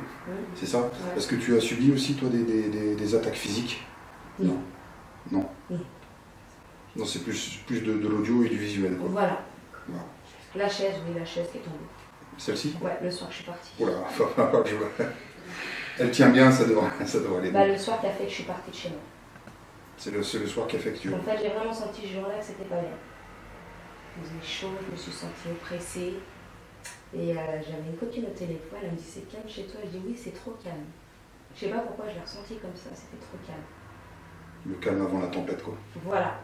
A: c'est ça?
B: Ouais.
A: Est-ce que tu as subi aussi, toi, des attaques physiques?
B: Non.
A: Non.
B: Non.
A: Non, c'est plus de l'audio et du visuel, quoi.
B: Voilà.
A: Voilà.
B: La chaise qui est tombée.
A: Celle-ci?
B: Ouais, le soir que je suis partie.
A: Oh là, je vois. Elle tient bien, ça devrait aller.
B: Le soir qui a fait que je suis partie de chez moi.
A: C'est le soir qui a fait que tu...
B: En fait, j'ai vraiment senti ce jour-là que c'était pas bien. Il faisait chaud, je me suis sentie oppressée. Et j'avais une copine au téléphone, elle me dit c'est calme chez toi. Je dis oui, c'est trop calme. Je sais pas pourquoi je l'ai ressenti comme ça, c'était trop calme.
A: Le calme avant la tempête, quoi.
B: Voilà.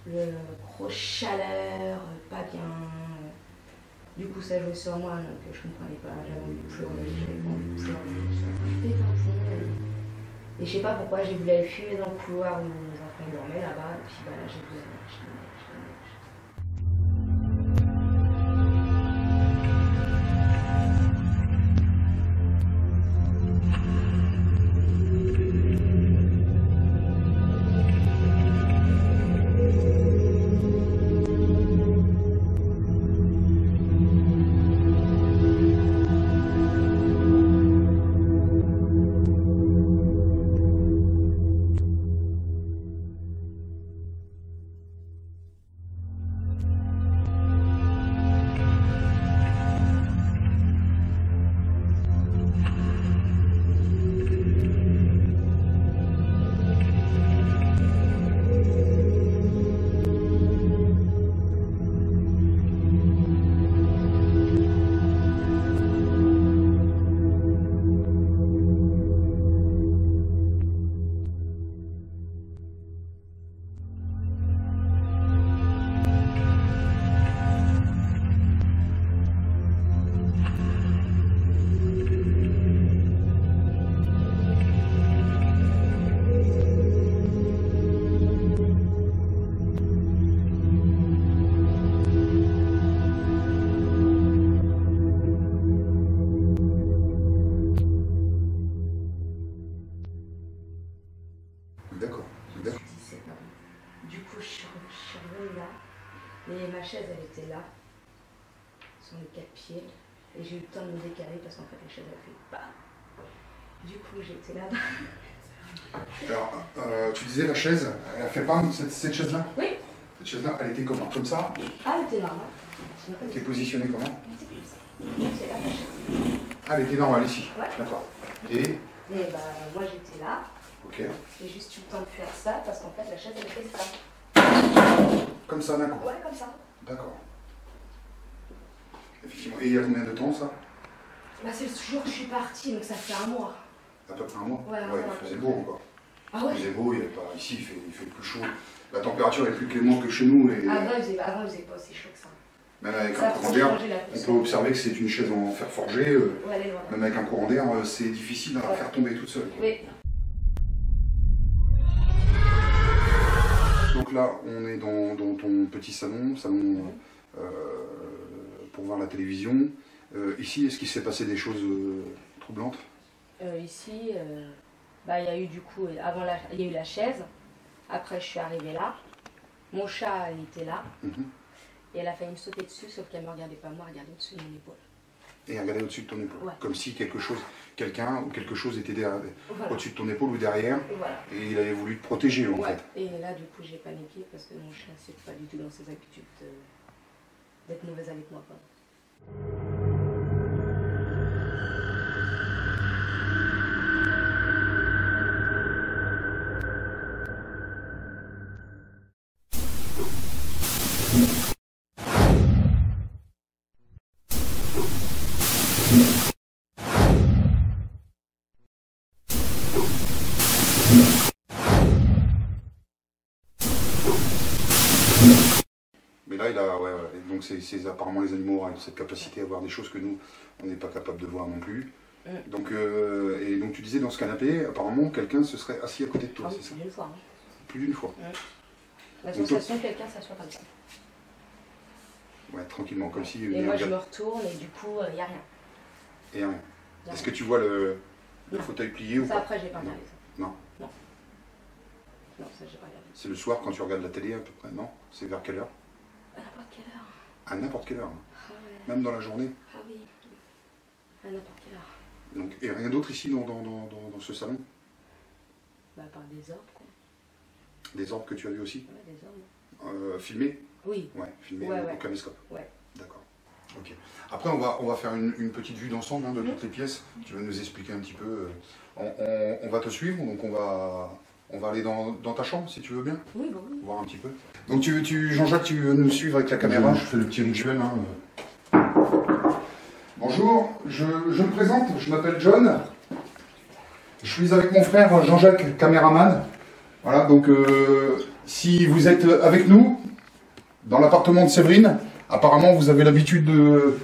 B: Le grosse chaleur, pas bien. Du coup, ça jouait sur moi, donc je comprenais pas. J'avais envie de pleurer, j'avais pas envie de pleurer. J'étais un peu. Et je sais pas pourquoi j'ai voulu aller fumer dans le couloir où mes enfants dormaient là-bas. Et puis là, j'ai voulu aller. pied. Et j'ai eu le temps de me décaler parce qu'en fait la chaise elle fait pas. Du coup j'étais là-bas.
A: Alors, tu disais la chaise, elle a fait pas cette chaise-là?
B: Oui.
A: Cette chaise-là, elle était comment? Comme ça?
B: Ah, elle était normale.
A: Elle était positionnée comment?
B: C'est là la chaise.
A: Ah, elle était normale ici?
B: Ouais.
A: D'accord. Et
B: bah moi j'étais là.
A: Ok.
B: J'ai juste eu le temps de faire ça parce qu'en fait la chaise elle fait ça.
A: Comme ça d'un coup?
B: Ouais, comme ça.
A: D'accord. Effectivement. Et il y a combien de temps ça?
B: Bah c'est le jour que je suis partie, donc ça fait un mois.
A: À peu près un mois?
B: Ouais,
A: il faisait beau encore.
B: Ah ouais?
A: Il faisait beau, il y avait pas... ici il fait plus chaud. La température est plus clémente que chez nous. Et...
B: Avant il faisait pas aussi chaud que ça.
A: Même avec
B: Ça
A: un courant d'air,
B: changer la
A: on
B: poussière.
A: peut observer que c'est une chaise en fer forgé.
B: Ouais, allez, voilà.
A: Même avec un courant d'air, c'est difficile à faire tomber toute seule.
B: Oui.
A: Donc là, on est dans ton petit salon pour voir la télévision. Ici, est-ce qu'il s'est passé des choses troublantes?
B: Ici, bah, il y a eu du coup, il y a eu la chaise. Après, je suis arrivée là. Mon chat, il était là. Et elle a failli me sauter dessus, sauf qu'elle ne me regardait pas moi, elle regardait au-dessus de mon épaule.
A: Et elle regardait au-dessus de ton épaule.
B: Ouais.
A: Comme si quelqu'un ou quelque chose était
B: Voilà.
A: au-dessus de ton épaule ou derrière.
B: Voilà.
A: Et il avait voulu te protéger en
B: Ouais.
A: fait.
B: Et là, du coup, j'ai paniqué parce que mon chat, c'est pas du tout dans ses habitudes d'être mauvaise avec moi. Quoi.
A: Mais là, donc c'est apparemment les animaux ont cette capacité à voir des choses que nous, on n'est pas capable de voir non plus. Donc, et donc tu disais dans ce canapé, apparemment quelqu'un se serait assis à côté de toi,
B: Ah oui,
A: c'est ça?
B: plus d'une fois. Hein.
A: Plus d'une fois.
B: La sensation que quelqu'un s'assoit comme ça.
A: Ouais, tranquillement, comme si...
B: Et moi, je me retourne et du coup, il n'y a rien.
A: Et rien. Est-ce que tu vois le fauteuil plié ou
B: Ça,
A: pas?
B: après, j'ai pas regardé ça.
A: Non.
B: Non. Non, ça, j'ai pas regardé.
A: C'est le soir quand tu regardes la télé à peu près, non? C'est vers quelle heure?
B: À n'importe quelle heure.
A: À n'importe quelle heure. Hein.
B: Ah ouais.
A: Même dans la journée.
B: Ah oui. À n'importe quelle heure.
A: Donc, et rien d'autre ici dans ce salon?
B: Bah, par des orbes, quoi.
A: Des orbes que tu as vu aussi?
B: Ouais, des orbes.
A: Filmés?
B: Oui.
A: Ouais, filmés
B: Ouais,
A: au
B: ouais.
A: caméscope.
B: Ouais.
A: D'accord. Ok. Après, on va faire une petite vue d'ensemble de toutes les pièces. Tu vas nous expliquer un petit peu. On va te suivre, donc on va aller dans ta chambre, si tu veux bien.
B: Oui, bah oui.
A: Voir un petit peu. Donc Jean-Jacques, tu veux nous suivre avec la caméra? Je fais le petit rituel. Hein. Bonjour, je me présente, je m'appelle John. Je suis avec mon frère Jean-Jacques, caméraman. Voilà, donc si vous êtes avec nous, dans l'appartement de Séverine, apparemment vous avez l'habitude de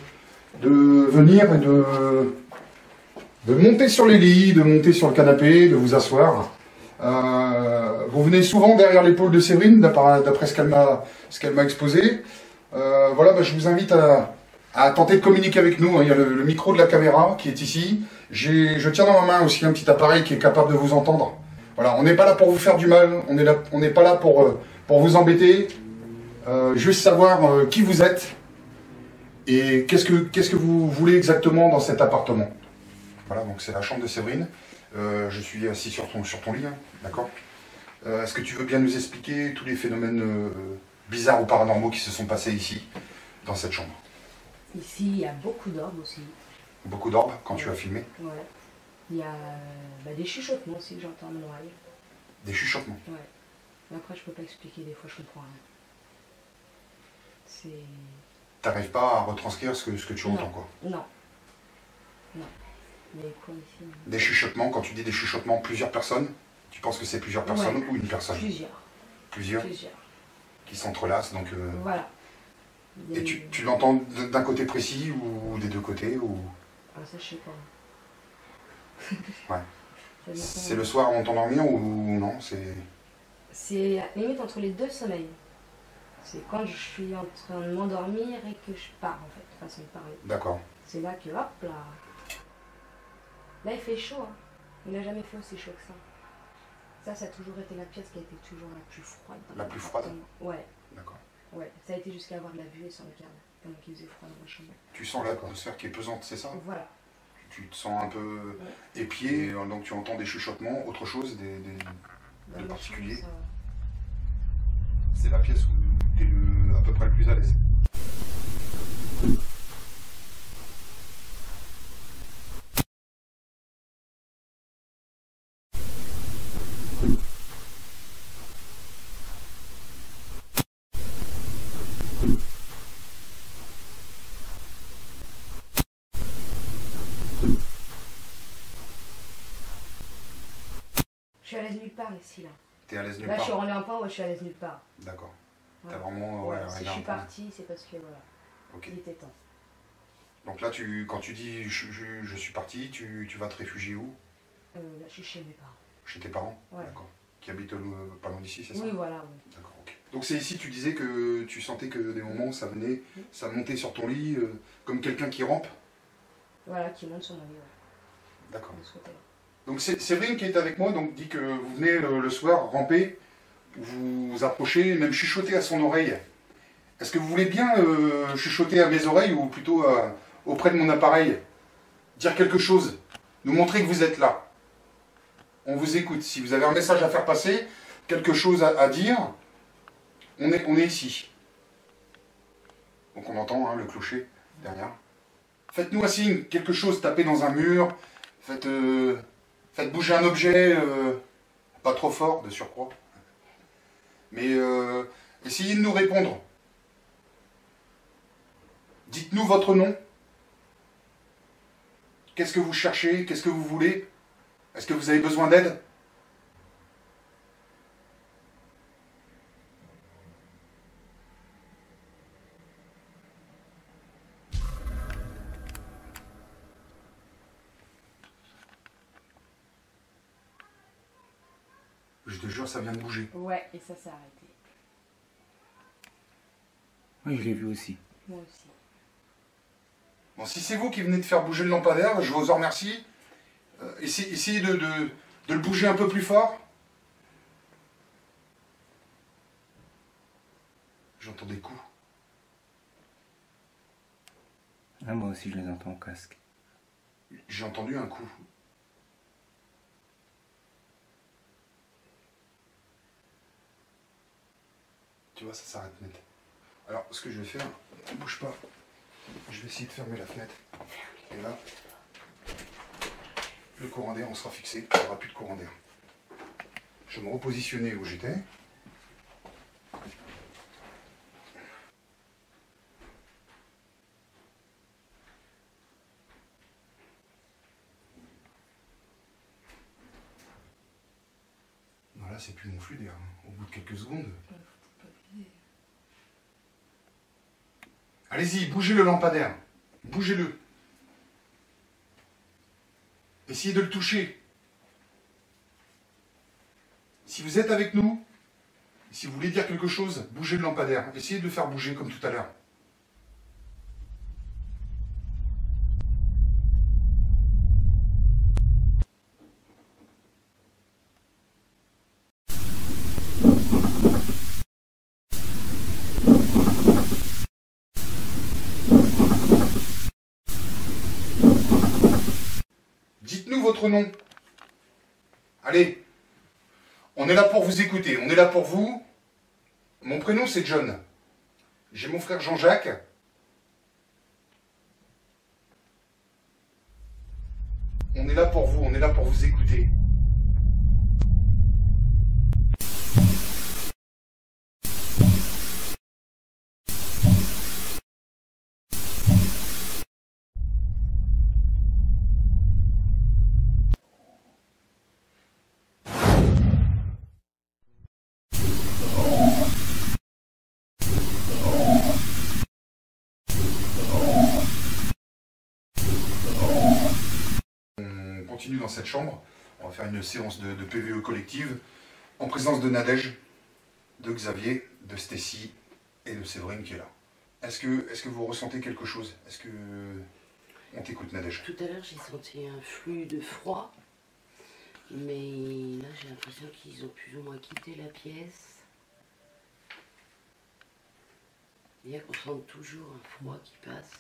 A: venir et de monter sur les lits, de monter sur le canapé, de vous asseoir. Vous venez souvent derrière l'épaule de Séverine, d'après ce qu'elle m'a exposé. Voilà, bah, je vous invite à tenter de communiquer avec nous. Il y a le micro de la caméra qui est ici. Je tiens dans ma main aussi un petit appareil qui est capable de vous entendre. Voilà, on n'est pas là pour vous faire du mal, on n'est pas là pour vous embêter. Juste savoir qui vous êtes et qu'est-ce que vous voulez exactement dans cet appartement. Voilà, donc c'est la chambre de Séverine. Je suis assis sur ton lit, hein, d'accord? Est-ce que tu veux bien nous expliquer tous les phénomènes bizarres ou paranormaux qui se sont passés ici, dans cette chambre?
B: Ici, il y a beaucoup d'orbes aussi.
A: Beaucoup d'orbes quand tu as filmé?
B: Ouais. Il y a des chuchotements aussi que j'entends à mon oreille.
A: Des chuchotements?
B: Ouais. Mais après, je peux pas expliquer, des fois je comprends rien. C'est...
A: T'arrives pas à retranscrire ce que tu entends, quoi?
B: Non. Non. Mais quoi ici?
A: Des chuchotements, quand tu dis des chuchotements, plusieurs personnes? Tu penses que c'est plusieurs personnes ou une personne?
B: Plusieurs.
A: Plusieurs? Qui s'entrelacent, donc...
B: Voilà.
A: Et tu l'entends d'un côté précis ou des deux côtés ou...
B: Ah, ça, je sais pas.
A: Ouais. C'est le soir avant de t'endormir ou non?
B: C'est limite entre les deux sommeils. C'est quand je suis en train de m'endormir et que je pars, en fait, façon de parler.
A: D'accord.
B: C'est là que, hop là... Là, il fait chaud, hein. Il n'a jamais fait aussi chaud que ça. Ça a toujours été la pièce qui a été toujours la plus froide.
A: La plus froide?
B: Ouais.
A: D'accord.
B: Ouais, ça a été jusqu'à avoir de la buée sur le câble. tellement qu'il faisait froid dans ma chambre.
A: Tu sens l'atmosphère qui est pesante, c'est ça?
B: Voilà.
A: Tu te sens un peu épié, donc tu entends des chuchotements, autre chose,
B: Dans
A: de
B: ma
A: particulier.
B: chambre,
A: C'est la pièce où tu es à peu près le plus à l'aise.
B: Je suis à l'aise nulle part ici, là.
A: T'es à l'aise nulle
B: Là, je suis
A: part?
B: rendu à un point où je suis à l'aise nulle part.
A: D'accord.
B: Voilà.
A: T'as vraiment...
B: Voilà.
A: ouais,
B: Si je
A: un
B: suis
A: point.
B: partie, c'est parce que voilà,
A: Ok.
B: il était temps.
A: Donc là, quand tu dis je suis parti, tu vas te réfugier où?
B: Là, je suis chez mes parents.
A: Chez tes parents?
B: Ouais.
A: D'accord. Qui habitent pas loin d'ici, c'est ça?
B: Oui, voilà. Oui.
A: D'accord, ok. Donc c'est ici, tu disais que tu sentais que des moments, ça venait, ça montait sur ton lit, comme quelqu'un qui rampe?
B: Voilà, qui monte sur mon lit, ouais.
A: D'accord.
B: De ce côté-là.
A: Donc c'est Séverine qui est avec moi, donc dit que vous venez le soir ramper, vous vous approchez, même chuchoter à son oreille. Est-ce que vous voulez bien chuchoter à mes oreilles ou plutôt auprès de mon appareil? Dire quelque chose, nous montrer que vous êtes là. On vous écoute. Si vous avez un message à faire passer, quelque chose à dire, on est ici. Donc on entend le clocher derrière. Faites-nous un signe, quelque chose, tapez dans un mur, faites bouger un objet, pas trop fort de surcroît. Mais essayez de nous répondre. Dites-nous votre nom. Qu'est-ce que vous cherchez? Qu'est-ce que vous voulez? Est-ce que vous avez besoin d'aide? Je te jure, ça vient de bouger.
B: Ouais, et ça s'est arrêté.
F: Oui, je l'ai vu aussi.
B: Moi aussi.
A: Bon, si c'est vous qui venez de faire bouger le lampadaire, je vous en remercie. Essayez de le bouger un peu plus fort. J'entends des coups.
F: Ah, moi aussi, je les entends au casque.
A: J'ai entendu un coup. Tu vois, ça s'arrête net. Alors, ce que je vais faire, ne bouge pas. Je vais essayer de fermer la fenêtre. Et là, le courant d'air, on sera fixé. Il n'y aura plus de courant d'air. Je vais me repositionner où j'étais. Voilà, c'est plus mon flux d'air. Au bout de quelques secondes. Allez-y, bougez le lampadaire. Bougez-le. Essayez de le toucher. Si vous êtes avec nous, si vous voulez dire quelque chose, bougez le lampadaire. Essayez de le faire bouger comme tout à l'heure. Dites-nous votre nom. Allez, on est là pour vous écouter, on est là pour vous. Mon prénom c'est John. J'ai mon frère Jean-Jacques. On est là pour vous, on est là pour vous écouter. On continue dans cette chambre. On va faire une séance de PVE collective en présence de Nadège, de Xavier, de Stacy et de Séverine qui est là. Est-ce que vous ressentez quelque chose? Est-ce que... On t'écoute, Nadège.
G: Tout à l'heure, j'ai senti un flux de froid, mais là, j'ai l'impression qu'ils ont plus ou moins quitté la pièce. Bien qu'on sente toujours un froid qui passe.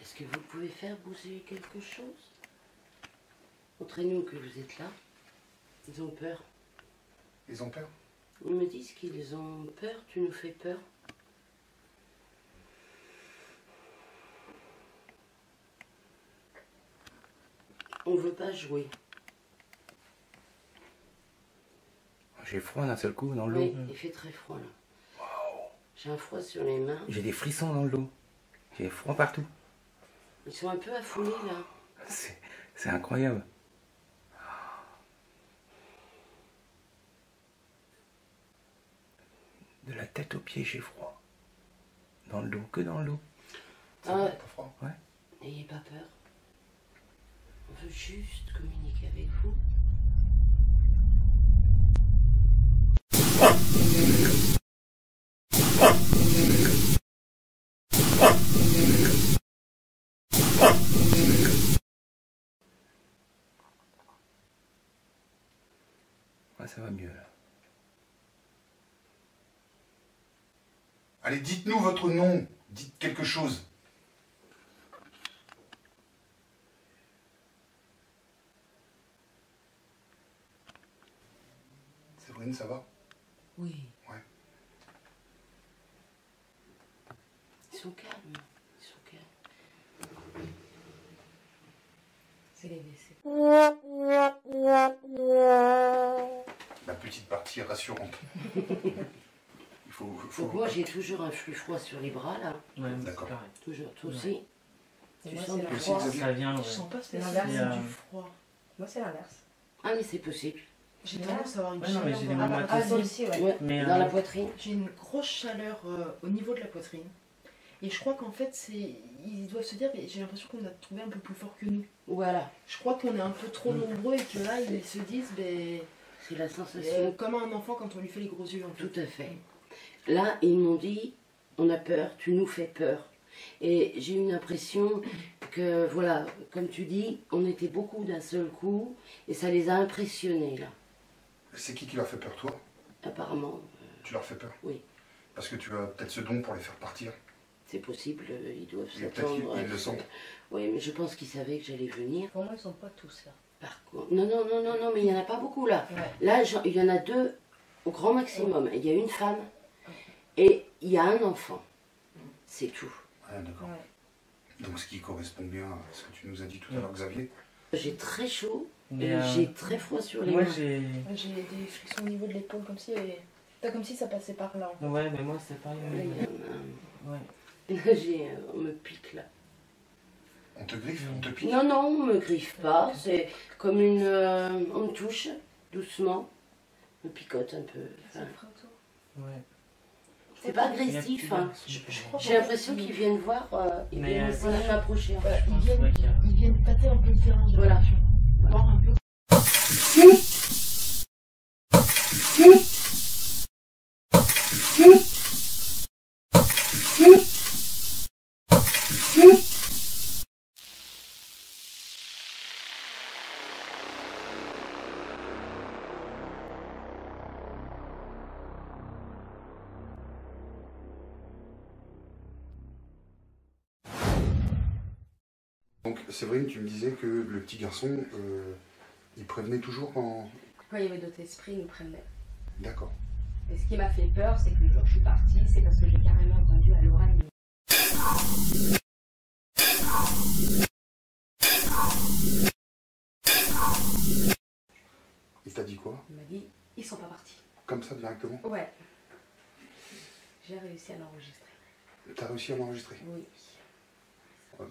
G: Est-ce que vous pouvez faire bouger quelque chose? Montrez-nous que vous êtes là. Ils ont peur.
A: Ils ont peur?
G: Ils me disent qu'ils ont peur, tu nous fais peur. On veut pas jouer.
F: J'ai froid d'un seul coup dans le
G: Oui,
F: dos.
G: il fait très froid là. J'ai un froid sur les mains.
F: J'ai des frissons dans le dos. J'ai froid partout.
G: Ils sont un peu affolés là.
F: C'est incroyable. De la tête aux pieds, j'ai froid. Dans le dos, que dans le dos.
G: Ah,
A: Pas froid?
F: Ouais.
G: n'ayez pas peur. On veut juste communiquer avec vous.
F: Ouais, ça va mieux là.
A: Allez, dites-nous votre nom. Dites quelque chose. Séverine, ça va?
G: Oui.
A: Ouais.
G: Ils sont calmes. Ils sont calmes. C'est les WC.
A: La petite partie rassurante. Il faut...
G: Donc moi j'ai toujours un flux froid sur les bras là.
D: Ouais,
A: D'accord.
D: c'est pareil.
G: Toujours. Toi aussi.
B: Et
G: Tu
B: moi,
G: sens
B: c'est
G: du
B: le
A: Aussi,
B: froid.
A: Xavier?
D: Ça vient, ouais.
H: Je sens pas
B: C'est l'inverse,
H: spécialement
D: c'est,
H: du froid.
B: Moi, c'est l'inverse.
G: Ah mais c'est possible.
H: J'ai tendance à avoir une
D: Ouais, non, mais
H: chaleur
D: j'ai
H: dans
D: les
H: la
D: mêmes
H: poitrine.
B: Ah, toi aussi, ouais.
G: Ouais,
D: Mais,
G: dans la poitrine.
H: J'ai une grosse chaleur au niveau de la poitrine. Et je crois qu'en fait, ils doivent se dire, mais j'ai l'impression qu'on a trouvé un peu plus fort que nous.
G: Voilà.
H: Je crois qu'on est un peu trop nombreux et que là, ils se disent, ben,
G: C'est la sensation.
H: comme un enfant quand on lui fait les gros yeux. En fait.
G: Tout à fait. Là, ils m'ont dit, on a peur, tu nous fais peur. Et j'ai eu l'impression que, voilà, comme tu dis, on était beaucoup d'un seul coup et ça les a impressionnés, là,
A: C'est qui leur fait peur, toi?
G: apparemment.
A: Tu leur fais peur?
G: Oui.
A: Parce que tu as peut-être ce don pour les faire partir.
G: C'est possible, ils doivent
A: Et peut-être
G: s'attendre.
A: qu'ils le sentent.
G: Oui, mais je pense qu'ils savaient que j'allais venir.
B: Pour moi, ils sont pas tous là.
G: Par contre, non, mais il n'y en a pas beaucoup, là.
B: Ouais.
G: Là, il y en a 2 au grand maximum. Il y a une femme et il y a un enfant. C'est tout.
A: Ouais, d'accord.
B: Ouais.
A: Donc ce qui correspond bien à ce que tu nous as dit tout à l'heure, Xavier.
G: J'ai très chaud
D: Mais,
G: et j'ai très froid sur les
D: moi
G: mains.
D: j'ai.
H: J'ai des frictions au niveau de l'épaule, comme si, comme si ça passait par là. En fait.
D: Ouais, mais moi c'est pareil.
G: Là, il y en a un.
D: Ouais.
G: Là, on me pique là.
A: On te griffe, on te pique.
G: Non, on me griffe pas. C'est comme une. On me touche doucement. On me picote un peu. Enfin,
D: Ouais.
G: c'est pas agressif. Hein.
H: Je crois
G: J'ai l'impression qu'ils viennent voir. Ils
D: Mais,
G: viennent essayer de m'approcher. en fait.
H: Ils viennent tâter un peu le terrain. j'ai
G: Voilà.
H: l'impression. Voir un peu.
A: Donc Séverine, tu me disais que le petit garçon, il prévenait toujours quand...
B: Quand il y avait d'autres esprits, ils nous prévenaient.
A: D'accord.
B: Et ce qui m'a fait peur, c'est que le jour que je suis partie, c'est parce que j'ai carrément entendu à l'oreille.
A: Il t'a dit quoi?
B: Il m'a dit, ils sont pas partis.
A: Comme ça, directement?
B: Ouais. J'ai réussi à l'enregistrer.
A: T'as réussi à l'enregistrer?
B: Oui.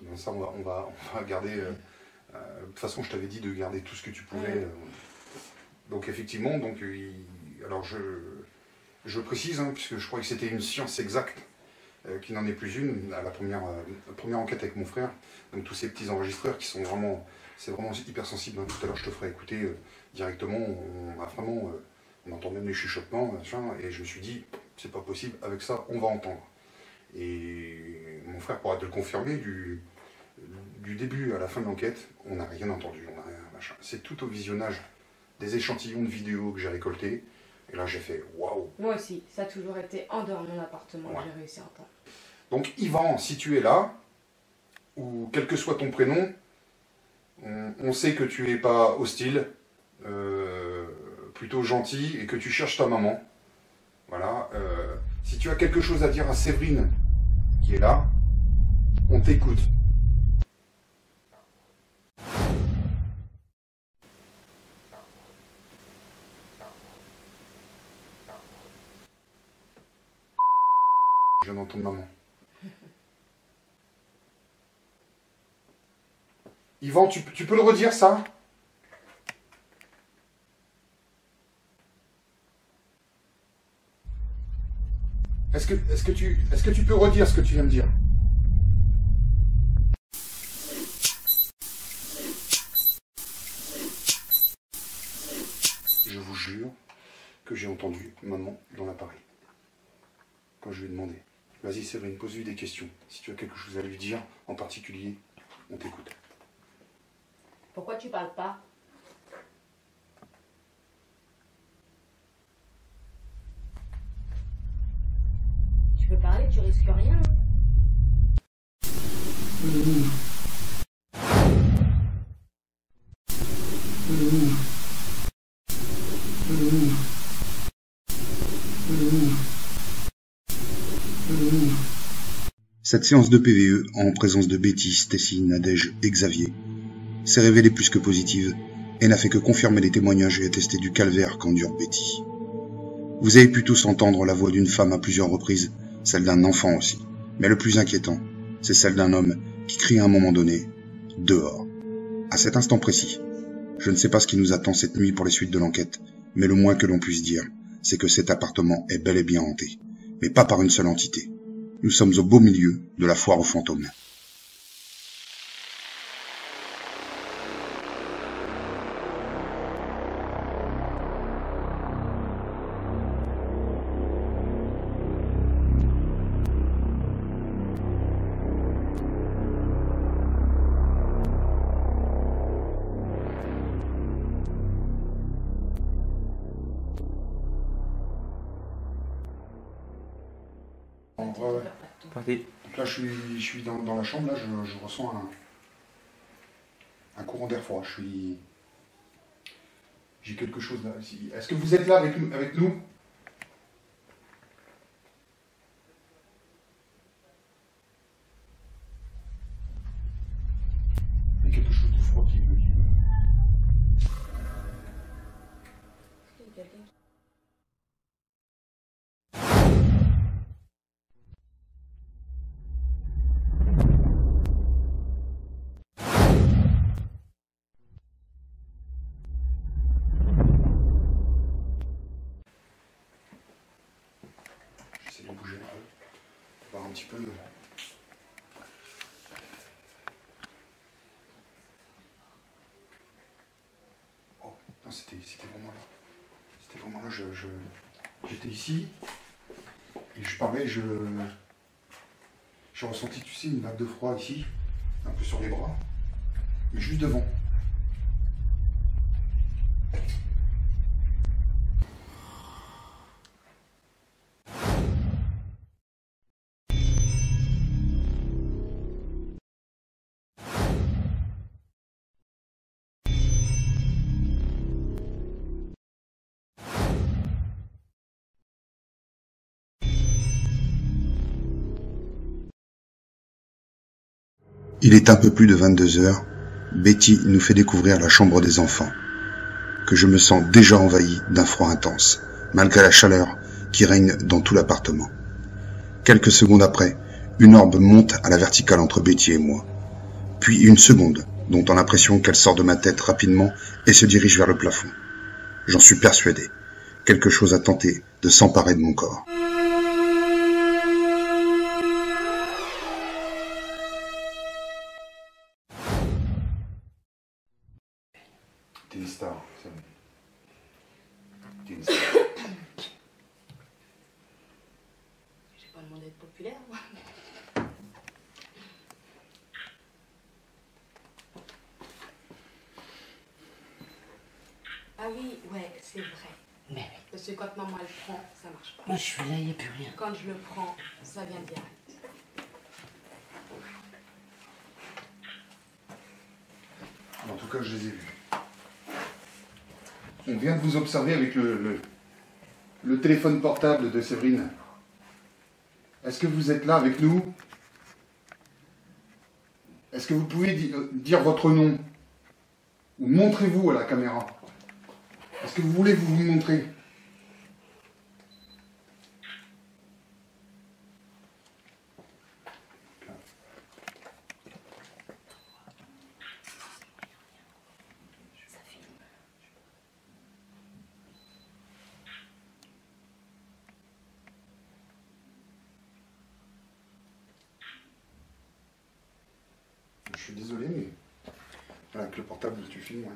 A: Ben ça, on va garder... de toute façon, je t'avais dit de garder tout ce que tu pouvais.
B: Ouais.
A: Donc effectivement, donc, alors je précise, hein, puisque je crois que c'était une science exacte, qui n'en est plus une, à la première enquête avec mon frère. Donc tous ces petits enregistreurs qui sont vraiment... C'est vraiment hyper sensible. Hein. Tout à l'heure, je te ferai écouter directement. On a vraiment... on entend même les chuchotements, machin, et je me suis dit, c'est pas possible, avec ça, on va entendre. Et mon frère pourra te le confirmer, du début à la fin de l'enquête, on n'a rien entendu, on n'a rien, machin. C'est tout au visionnage des échantillons de vidéos que j'ai récoltés, Et là, j'ai fait waouh.
B: Moi aussi, ça a toujours été en dehors de mon appartement que
A: Ouais.
B: j'ai réussi à entendre.
A: Donc, Yvan, si tu es là, ou quel que soit ton prénom, on sait que tu n'es pas hostile, plutôt gentil, et que tu cherches ta maman. Voilà. Si tu as quelque chose à dire à Séverine, qui est là, on t'écoute. Je viens d'entendre maman. Yvan, tu peux le redire, ça? Est-ce que tu peux redire ce que tu viens de dire? Je vous jure que j'ai entendu maman dans l'appareil. Quand je lui ai demandé. Vas-y Séverine, pose-lui des questions. Si tu as quelque chose à lui dire, en particulier, on t'écoute.
B: Pourquoi tu parles pas? Tu peux parler, tu risques rien.
C: Cette séance de PVE, en présence de Betty, Stacy, Nadège et Xavier, s'est révélée plus que positive et n'a fait que confirmer les témoignages et attester du calvaire qu'endure Betty. Vous avez pu tous entendre la voix d'une femme à plusieurs reprises, celle d'un enfant aussi. Mais le plus inquiétant, c'est celle d'un homme qui crie à un moment donné « dehors ». À cet instant précis, je ne sais pas ce qui nous attend cette nuit pour les suites de l'enquête, mais le moins que l'on puisse dire, c'est que cet appartement est bel et bien hanté, mais pas par une seule entité. Nous sommes au beau milieu de la foire aux fantômes.
A: Ouais.
F: Partez.
A: Donc là, je suis dans la chambre, là, je ressens un courant d'air froid. J'ai quelque chose là. Est-ce que vous êtes là avec nous? Il y a quelque chose de froid qui me... J'essaie de bouger un peu, voir un petit peu. Oh, non, c'était vraiment là. C'était vraiment là, j'étais ici, et je parlais, j'ai ressenti, tu sais, une vague de froid ici, un peu sur les bras, mais juste devant.
C: Il est un peu plus de 22 heures. Betty nous fait découvrir la chambre des enfants, que je me sens déjà envahi d'un froid intense, malgré la chaleur qui règne dans tout l'appartement. Quelques secondes après, une orbe monte à la verticale entre Betty et moi. Puis une seconde, dont on a l'impression qu'elle sort de ma tête rapidement et se dirige vers le plafond. J'en suis persuadé. Quelque chose a tenté de s'emparer de mon corps.
A: T'es une star, ça. T'es une star.
B: J'ai pas demandé d'être populaire, moi. Ah oui, ouais, c'est vrai.
G: Mais oui.
B: Parce que quand maman elle prend, ça marche pas.
G: Moi je suis là, il n'y a plus rien.
B: Quand je le prends, ça vient direct.
A: En tout cas, je les ai vus. On vient de vous observer avec le téléphone portable de Séverine. Est-ce que vous êtes là avec nous? Est-ce que vous pouvez dire votre nom? Ou montrez-vous à la caméra? Est-ce que vous voulez vous montrer? Je suis désolé, mais voilà, avec le portable, tu filmes, ouais.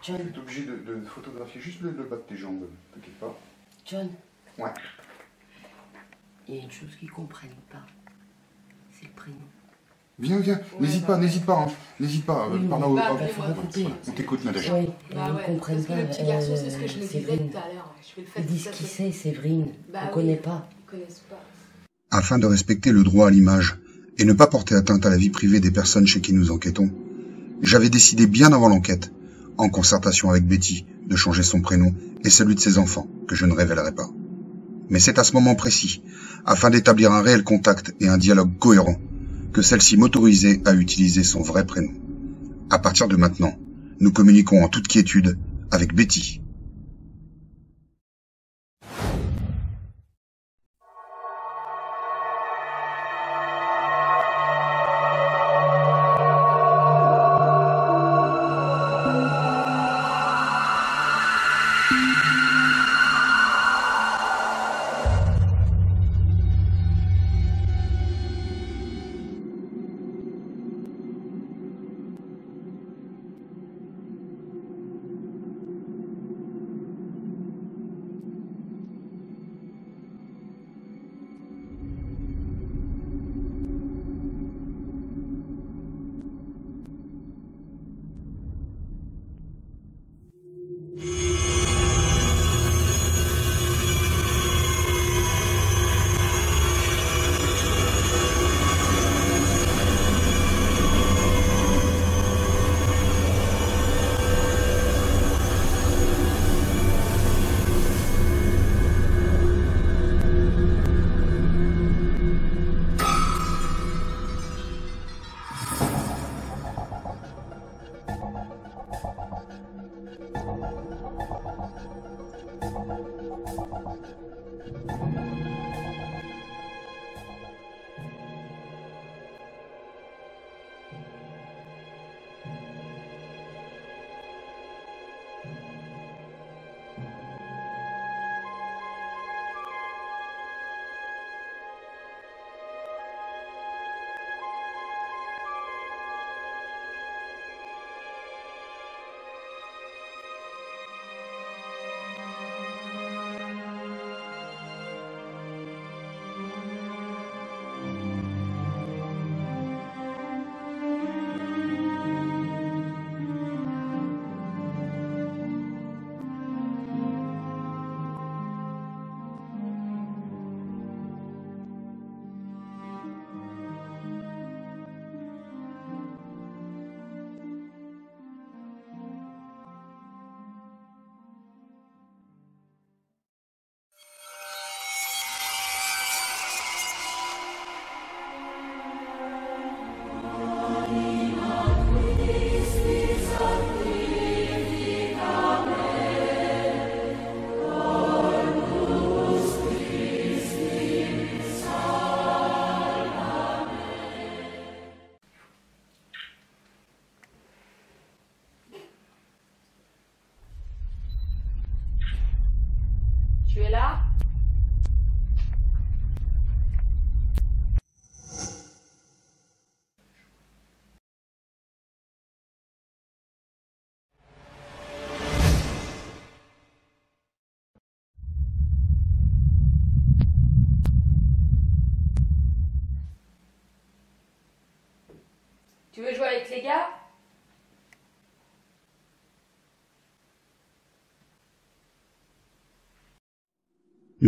G: John.
A: Tu es obligé de photographier juste le bas de tes jambes, t'inquiète pas.
G: John.
A: Ouais.
G: Il y a une chose qu'ils comprennent pas. C'est le prénom.
A: Viens, viens, n'hésite pas, n'hésite pas, hein. N'hésite pas,
G: Oui,
A: parle
G: oui.
A: à
G: Bah, faut écouter.
A: On t'écoute, Nadège.
G: Oui,
B: Bah
G: ils
B: ouais,
G: comprennent
B: parce que
G: pas.
B: le petit garçon, c'est ce que je le disais
G: Séverine.
B: tout à l'heure. Je fais le fait
G: Ils
B: que
G: disent
B: ça
G: qui
B: soit-
G: c'est, Séverine.
B: Bah
G: On
B: oui.
G: connaît pas.
B: Ils connaissent pas.
C: Afin de respecter le droit à l'image et ne pas porter atteinte à la vie privée des personnes chez qui nous enquêtons, j'avais décidé bien avant l'enquête, en concertation avec Betty, de changer son prénom et celui de ses enfants, que je ne révélerai pas. Mais c'est à ce moment précis, afin d'établir un réel contact et un dialogue cohérent, que celle-ci m'autorisait à utiliser son vrai prénom. À partir de maintenant, nous communiquons en toute quiétude avec Betty.
B: Tu es là? Tu veux jouer avec les gars?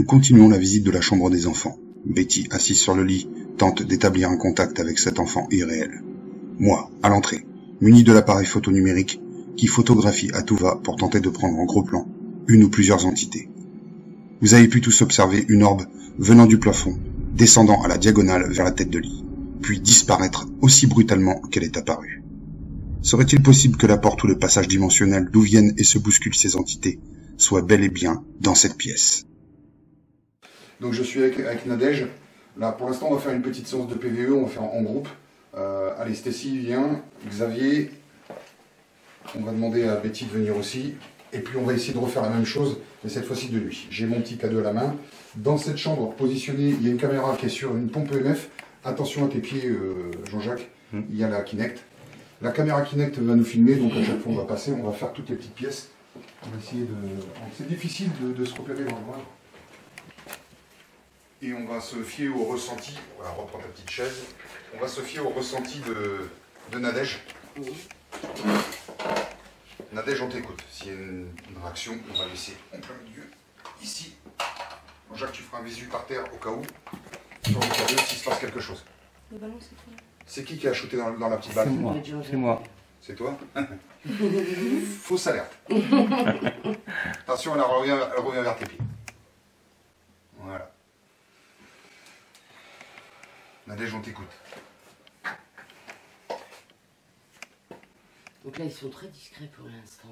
C: Nous continuons la visite de la chambre des enfants. Betty, assise sur le lit, tente d'établir un contact avec cet enfant irréel. Moi, à l'entrée, muni de l'appareil photo numérique, qui photographie à tout va pour tenter de prendre en gros plan une ou plusieurs entités. Vous avez pu tous observer une orbe venant du plafond, descendant à la diagonale vers la tête de lit, puis disparaître aussi brutalement qu'elle est apparue. Serait-il possible que la porte ou le passage dimensionnel d'où viennent et se bousculent ces entités soit bel et bien dans cette pièce?
A: Donc je suis avec Nadège. Là, pour l'instant, on va faire une petite séance de PVE, on va faire en groupe. Allez, Stacy vient, Xavier. On va demander à Betty de venir aussi. Et puis on va essayer de refaire la même chose, mais cette fois-ci de nuit. J'ai mon petit cadeau à la main. Dans cette chambre positionnée, il y a une caméra qui est sur une pompe EMF. Attention à tes pieds, Jean-Jacques. Il y a la Kinect. La caméra Kinect va nous filmer, donc à chaque fois on va passer, on va faire toutes les petites pièces. On va essayer de... C'est difficile de se repérer dans le noir. Et on va se fier au ressenti. Voilà, reprends ta petite chaise. On va se fier au ressenti de Nadège. Nadège, on t'écoute. S'il y a une réaction, on va laisser en plein milieu, ici. Jacques, tu feras un visu par terre au cas où. Sur le cas 2, s'il se passe quelque chose.
E: Le ballon, c'est toi.
A: C'est qui a shooté dans la petite balle?
F: C'est moi. C'est moi.
A: C'est toi? Fausse alerte. Attention, elle revient vers tes pieds. Voilà. Nadège, on t'écoute.
G: Donc là, ils sont très discrets pour l'instant.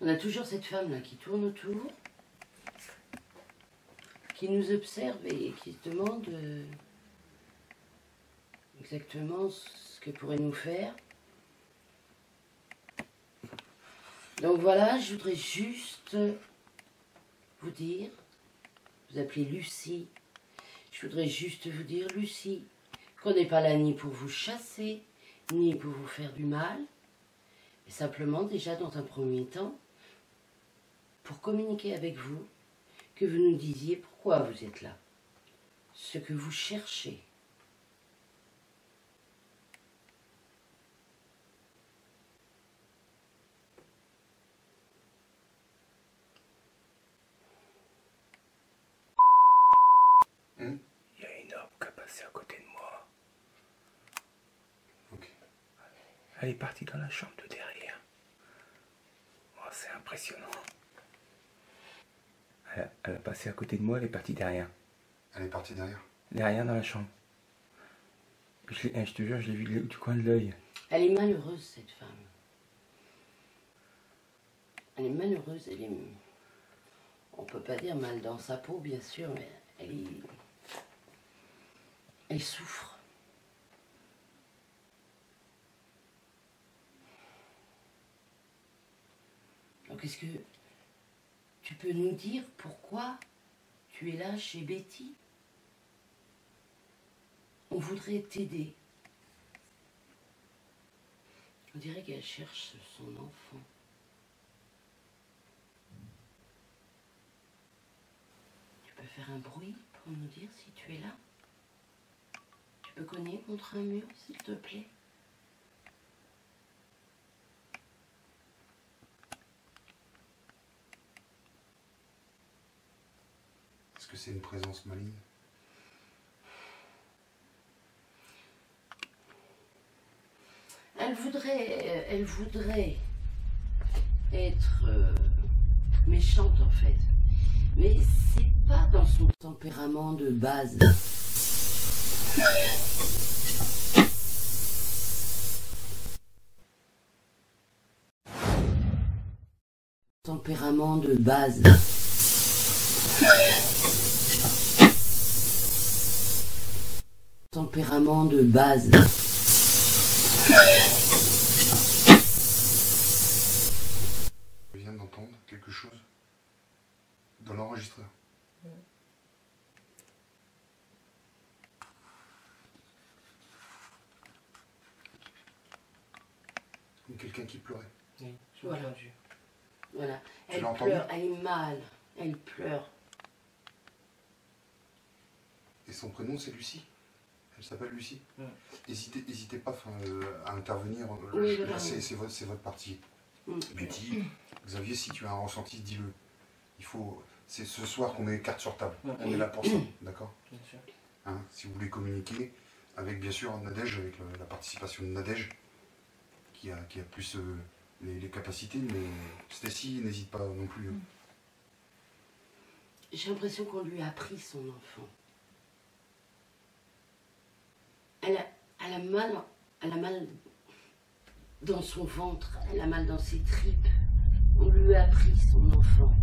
G: On a toujours cette femme-là qui tourne autour, qui nous observe et qui se demande exactement ce que pourrait nous faire. Donc voilà, je voudrais juste vous dire, vous appelez Lucie, je voudrais juste vous dire, Lucie, qu'on n'est pas là ni pour vous chasser, ni pour vous faire du mal, mais simplement déjà dans un premier temps, pour communiquer avec vous, que vous nous disiez pourquoi vous êtes là, ce que vous cherchez.
F: Il y a une orbe qui a passé à côté de moi.
A: Ok.
F: Elle est partie dans la chambre de derrière. Oh, c'est impressionnant. Elle a passé à côté de moi, elle est partie derrière.
A: Elle est partie derrière.
F: Derrière dans la chambre. Je te jure, je l'ai vu du coin de l'œil.
G: Elle est malheureuse, cette femme. Elle est malheureuse, elle est... On peut pas dire mal dans sa peau, bien sûr, mais elle souffre. Donc, est-ce que tu peux nous dire pourquoi tu es là chez Betty? On voudrait t'aider. On dirait qu'elle cherche son enfant. Tu peux faire un bruit pour nous dire si tu es là? Tu peux cogner contre un mur, s'il te plaît?
A: Est-ce que c'est une présence maligne?
G: Elle voudrait être méchante en fait, mais c'est pas dans son tempérament de base. Tempérament de base. Tempérament de base.
A: Je viens d'entendre quelque chose dans l'enregistreur. Comme quelqu'un qui pleurait.
D: Oui,
G: Voilà. Voilà. Elle
A: l'as entendu?
G: pleure, elle est mal. Elle pleure.
A: Et son prénom, c'est Lucie. Elle s'appelle Lucie.
D: Ouais.
A: Hésitez pas à intervenir.
G: Oui,
A: Là,
G: voilà.
A: c'est votre partie. Betty, Xavier, si tu as un ressenti, dis-le. Il faut... C'est ce soir qu'on met les cartes sur table. On est là pour ça, d'accord?
F: Bien sûr.
A: Hein, si vous voulez communiquer, avec bien sûr Nadège, avec la participation de Nadège, qui a plus les capacités, mais Stacy n'hésite pas non plus.
G: J'ai l'impression qu'on lui a pris son enfant. Elle a mal dans son ventre, elle a mal dans ses tripes. On lui a pris son enfant.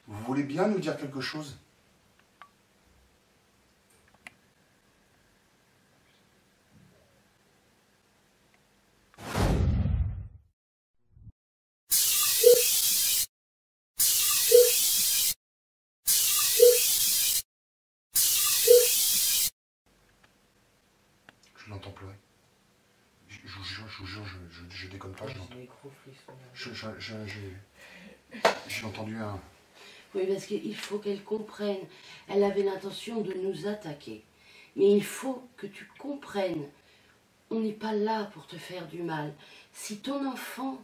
A: Vous voulez bien nous dire quelque chose? Je l'entends pleurer. Je vous jure, je déconne pas, je l'entends. J'ai entendu un...
G: Oui, parce qu'il faut qu'elle comprenne. Elle avait l'intention de nous attaquer. Mais il faut que tu comprennes. On n'est pas là pour te faire du mal. Si ton enfant,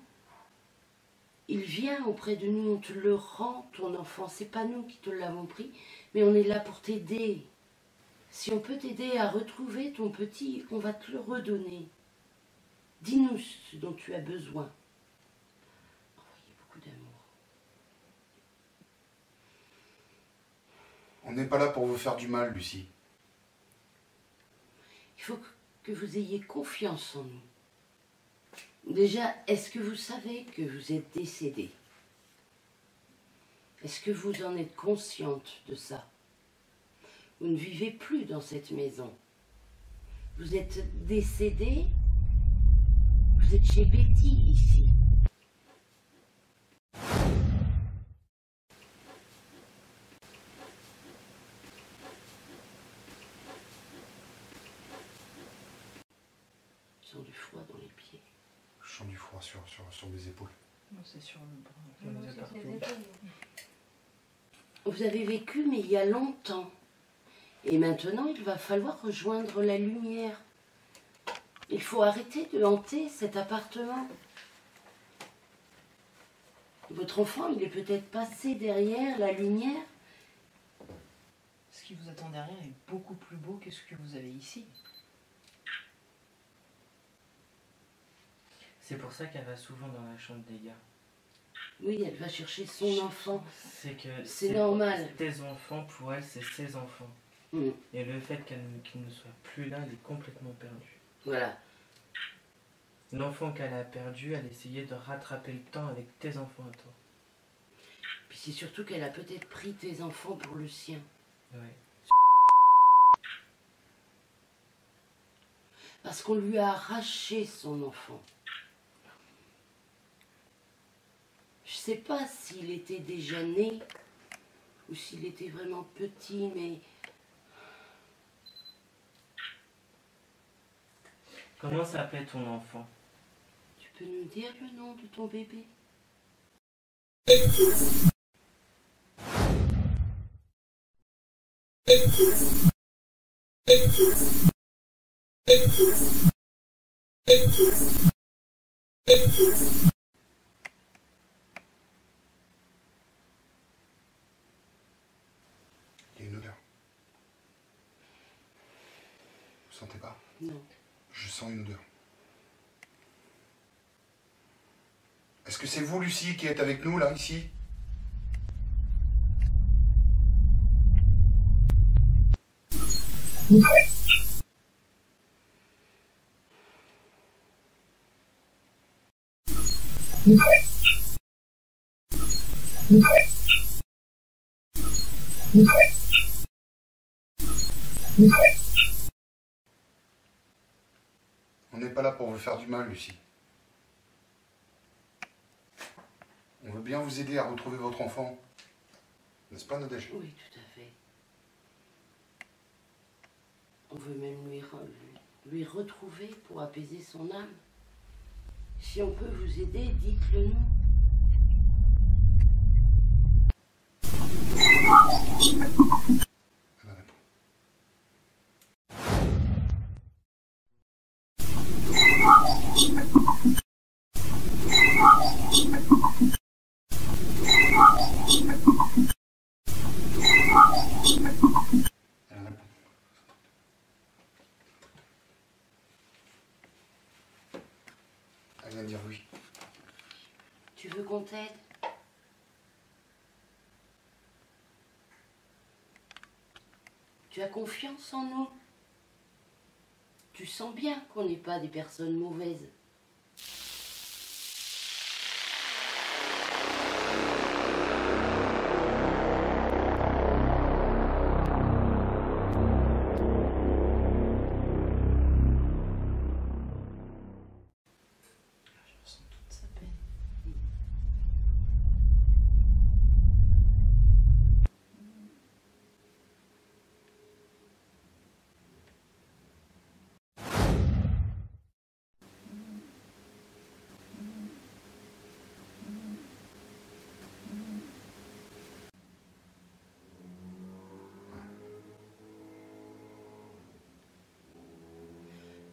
G: il vient auprès de nous, on te le rend, ton enfant. C'est pas nous qui te l'avons pris, mais on est là pour t'aider. Si on peut t'aider à retrouver ton petit, on va te le redonner. Dis-nous ce dont tu as besoin. Envoyez beaucoup d'amour.
A: On n'est pas là pour vous faire du mal, Lucie.
G: Il faut que vous ayez confiance en nous. Déjà, est-ce que vous savez que vous êtes décédée? Est-ce que vous en êtes consciente de ça? Vous ne vivez plus dans cette maison. Vous êtes décédée. Vous êtes chez Betty ici. Je sens du froid dans les pieds.
A: Je sens du froid sur mes épaules.
H: Non, c'est sur le bras.
G: Vous avez vécu, mais il y a longtemps. Et maintenant, il va falloir rejoindre la lumière. Il faut arrêter de hanter cet appartement. Votre enfant, il est peut-être passé derrière la lumière.
H: Ce qui vous attend derrière est beaucoup plus beau que ce que vous avez ici.
F: C'est pour ça qu'elle va souvent dans la chambre des gars.
G: Oui, elle va chercher son enfant.
F: C'est que
G: C'est normal.
F: Tes enfants, pour elle, c'est ses enfants. Et le fait qu'il ne soit plus là, elle est complètement perdue.
G: Voilà.
F: L'enfant qu'elle a perdu, elle essayait de rattraper le temps avec tes enfants à toi.
G: Puis c'est surtout qu'elle a peut-être pris tes enfants pour le sien.
F: Ouais.
G: Parce qu'on lui a arraché son enfant. Je sais pas s'il était déjà né ou s'il était vraiment petit, mais...
F: Comment s'appelait ton enfant?
G: Tu peux nous dire le nom de ton bébé?
A: Il y a une odeur. Vous sentez pas?
G: Non.
A: Je sens une odeur. Est-ce que c'est vous, Lucie, qui êtes avec nous, là, ici? On n'est pas là pour vous faire du mal, Lucie. On veut bien vous aider à retrouver votre enfant. N'est-ce pas, Nadège?
G: Oui, tout à fait. On veut même lui retrouver pour apaiser son âme. Si on peut vous aider, dites-le nous.
A: Elle vient de dire oui.
G: Tu veux qu'on t'aide? Tu as confiance en nous? Tu sens bien qu'on n'est pas des personnes mauvaises?
H: Je ressens toute sa peine.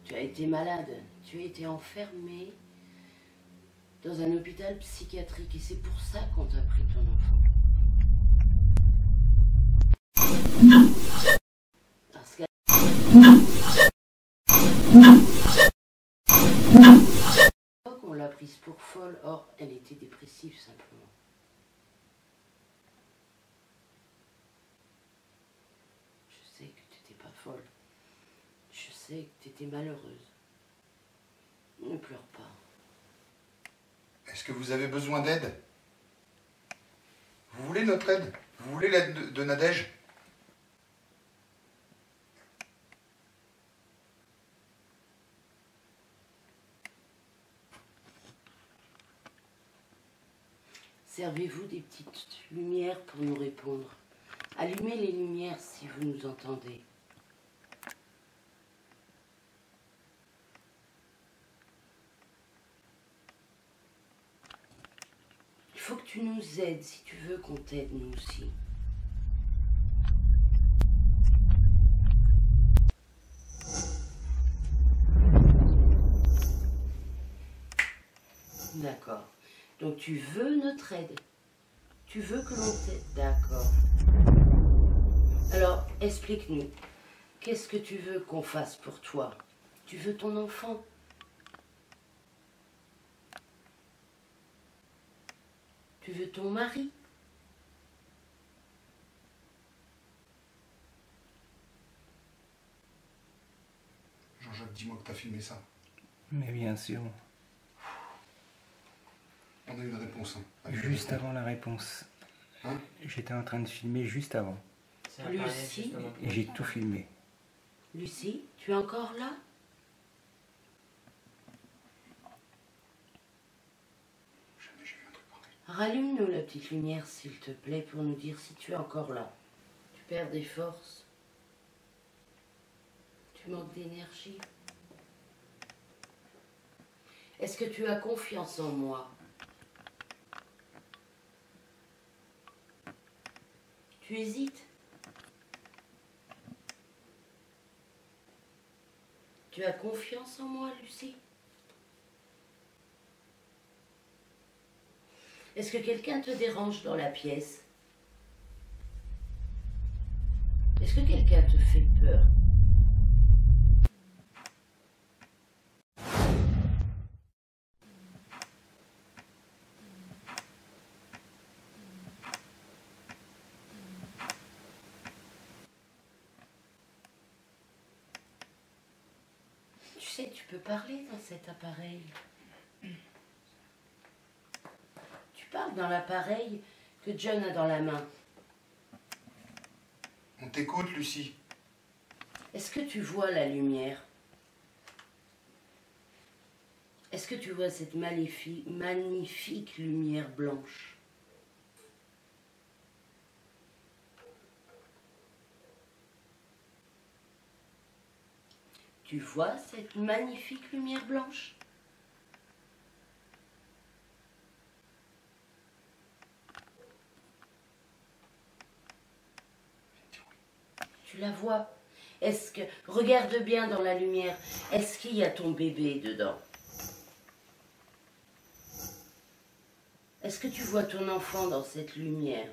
G: Tu as été malade, tu as été enfermé dans un hôpital psychiatrique et c'est pour ça qu'on t'a pris ton enfant. Parce qu'à l'époque, on l'a prise pour folle, or elle était dépressive simplement. Je sais que tu n'étais pas folle. Je sais que tu étais malheureuse. Ne pleure pas.
A: Est-ce que vous avez besoin d'aide? Vous voulez notre aide? Vous voulez l'aide de Nadège?
G: Servez-vous des petites lumières pour nous répondre. Allumez les lumières si vous nous entendez. Il faut que tu nous aides si tu veux qu'on t'aide nous aussi. D'accord. Donc tu veux notre aide. Tu veux que l'on t'aide. D'accord. Alors, explique-nous. Qu'est-ce que tu veux qu'on fasse pour toi? Tu veux ton enfant? Tu veux ton mari?
A: Jean-Jacques, dis-moi que t'as filmé ça.
F: Mais bien sûr.
A: On a eu une réponse. Hein.
F: Juste avant la réponse.
A: Hein?
F: J'étais en train de filmer juste avant.
G: Lucie?
F: Et j'ai tout filmé.
G: Lucie, tu es encore là?
A: Jamais j'ai vu un truc pareil.
G: Rallume-nous la petite lumière, s'il te plaît, pour nous dire si tu es encore là. Tu perds des forces. Tu manques d'énergie. Est-ce que tu as confiance en moi? Tu hésites? Tu as confiance en moi, Lucie? Est-ce que quelqu'un te dérange dans la pièce? Est-ce que quelqu'un te fait peur? Tu sais, tu peux parler dans cet appareil. Tu parles dans l'appareil que John a dans la main.
A: On t'écoute, Lucie.
G: Est-ce que tu vois la lumière? Est-ce que tu vois cette magnifique lumière blanche? Tu vois cette magnifique lumière blanche? tu la vois? Regarde bien dans la lumière, est-ce qu'il y a ton bébé dedans? Est-ce que tu vois ton enfant dans cette lumière?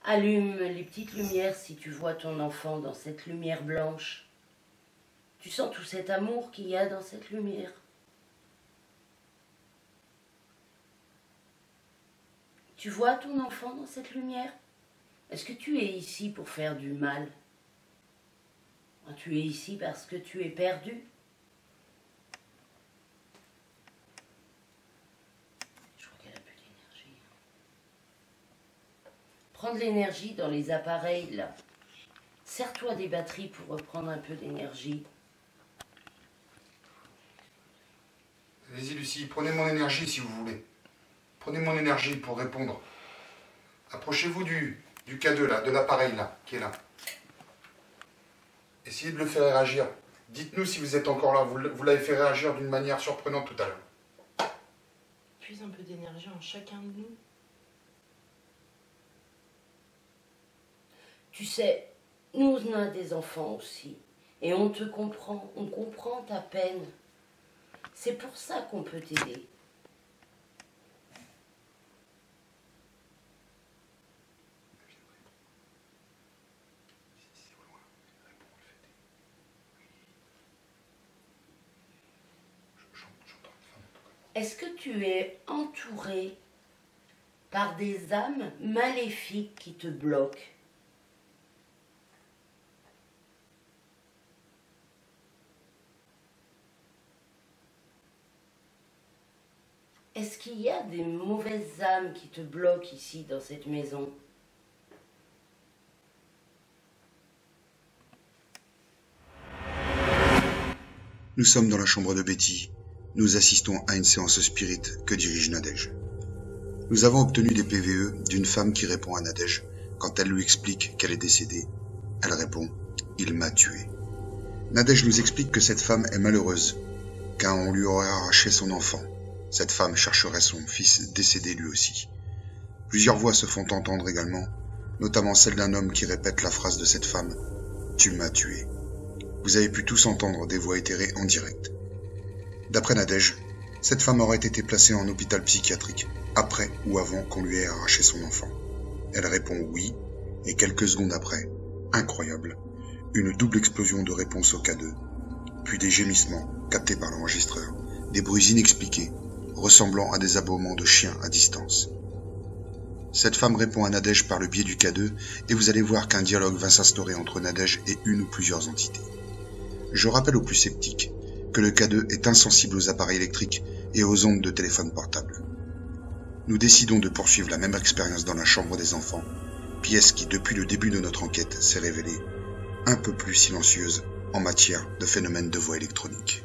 G: Allume les petites lumières si tu vois ton enfant dans cette lumière blanche. Tu sens tout cet amour qu'il y a dans cette lumière. Tu vois ton enfant dans cette lumière? Est-ce que tu es ici pour faire du mal? Tu es ici parce que tu es perdu? Je crois qu'elle a plus d'énergie. Prends de l'énergie dans les appareils, là. Sers-toi des batteries pour reprendre un peu d'énergie.
A: Allez-y, Lucie, prenez mon énergie si vous voulez. Prenez mon énergie pour répondre. Approchez-vous du K2 là, de l'appareil là, qui est là. Essayez de le faire réagir. Dites-nous si vous êtes encore là. Vous l'avez fait réagir d'une manière surprenante tout à l'heure.
H: Puise un peu d'énergie en chacun de nous.
G: Tu sais, nous on a des enfants aussi. Et on te comprend. On comprend ta peine. C'est pour ça qu'on peut t'aider. Est-ce que tu es entouré par des âmes maléfiques qui te bloquent? Est-ce qu'il y a des mauvaises âmes qui te bloquent ici dans cette maison?
C: Nous sommes dans la chambre de Betty. Nous assistons à une séance spirit que dirige Nadège. Nous avons obtenu des PVE d'une femme qui répond à Nadège quand elle lui explique qu'elle est décédée. Elle répond « Il m'a tué ». Nadège nous explique que cette femme est malheureuse, car on lui aurait arraché son enfant. Cette femme chercherait son fils décédé lui aussi. Plusieurs voix se font entendre également, notamment celle d'un homme qui répète la phrase de cette femme « Tu m'as tué ». Vous avez pu tous entendre des voix éthérées en direct. D'après Nadège, cette femme aurait été placée en hôpital psychiatrique, après ou avant qu'on lui ait arraché son enfant. Elle répond oui, et quelques secondes après, incroyable, une double explosion de réponse au K2, puis des gémissements captés par l'enregistreur, des bruits inexpliqués, ressemblant à des aboiements de chiens à distance. Cette femme répond à Nadège par le biais du K2, et vous allez voir qu'un dialogue va s'instaurer entre Nadège et une ou plusieurs entités. Je rappelle aux plus sceptiques que le K2 est insensible aux appareils électriques et aux ondes de téléphone portable. Nous décidons de poursuivre la même expérience dans la chambre des enfants, pièce qui depuis le début de notre enquête s'est révélée un peu plus silencieuse en matière de phénomènes de voix électroniques.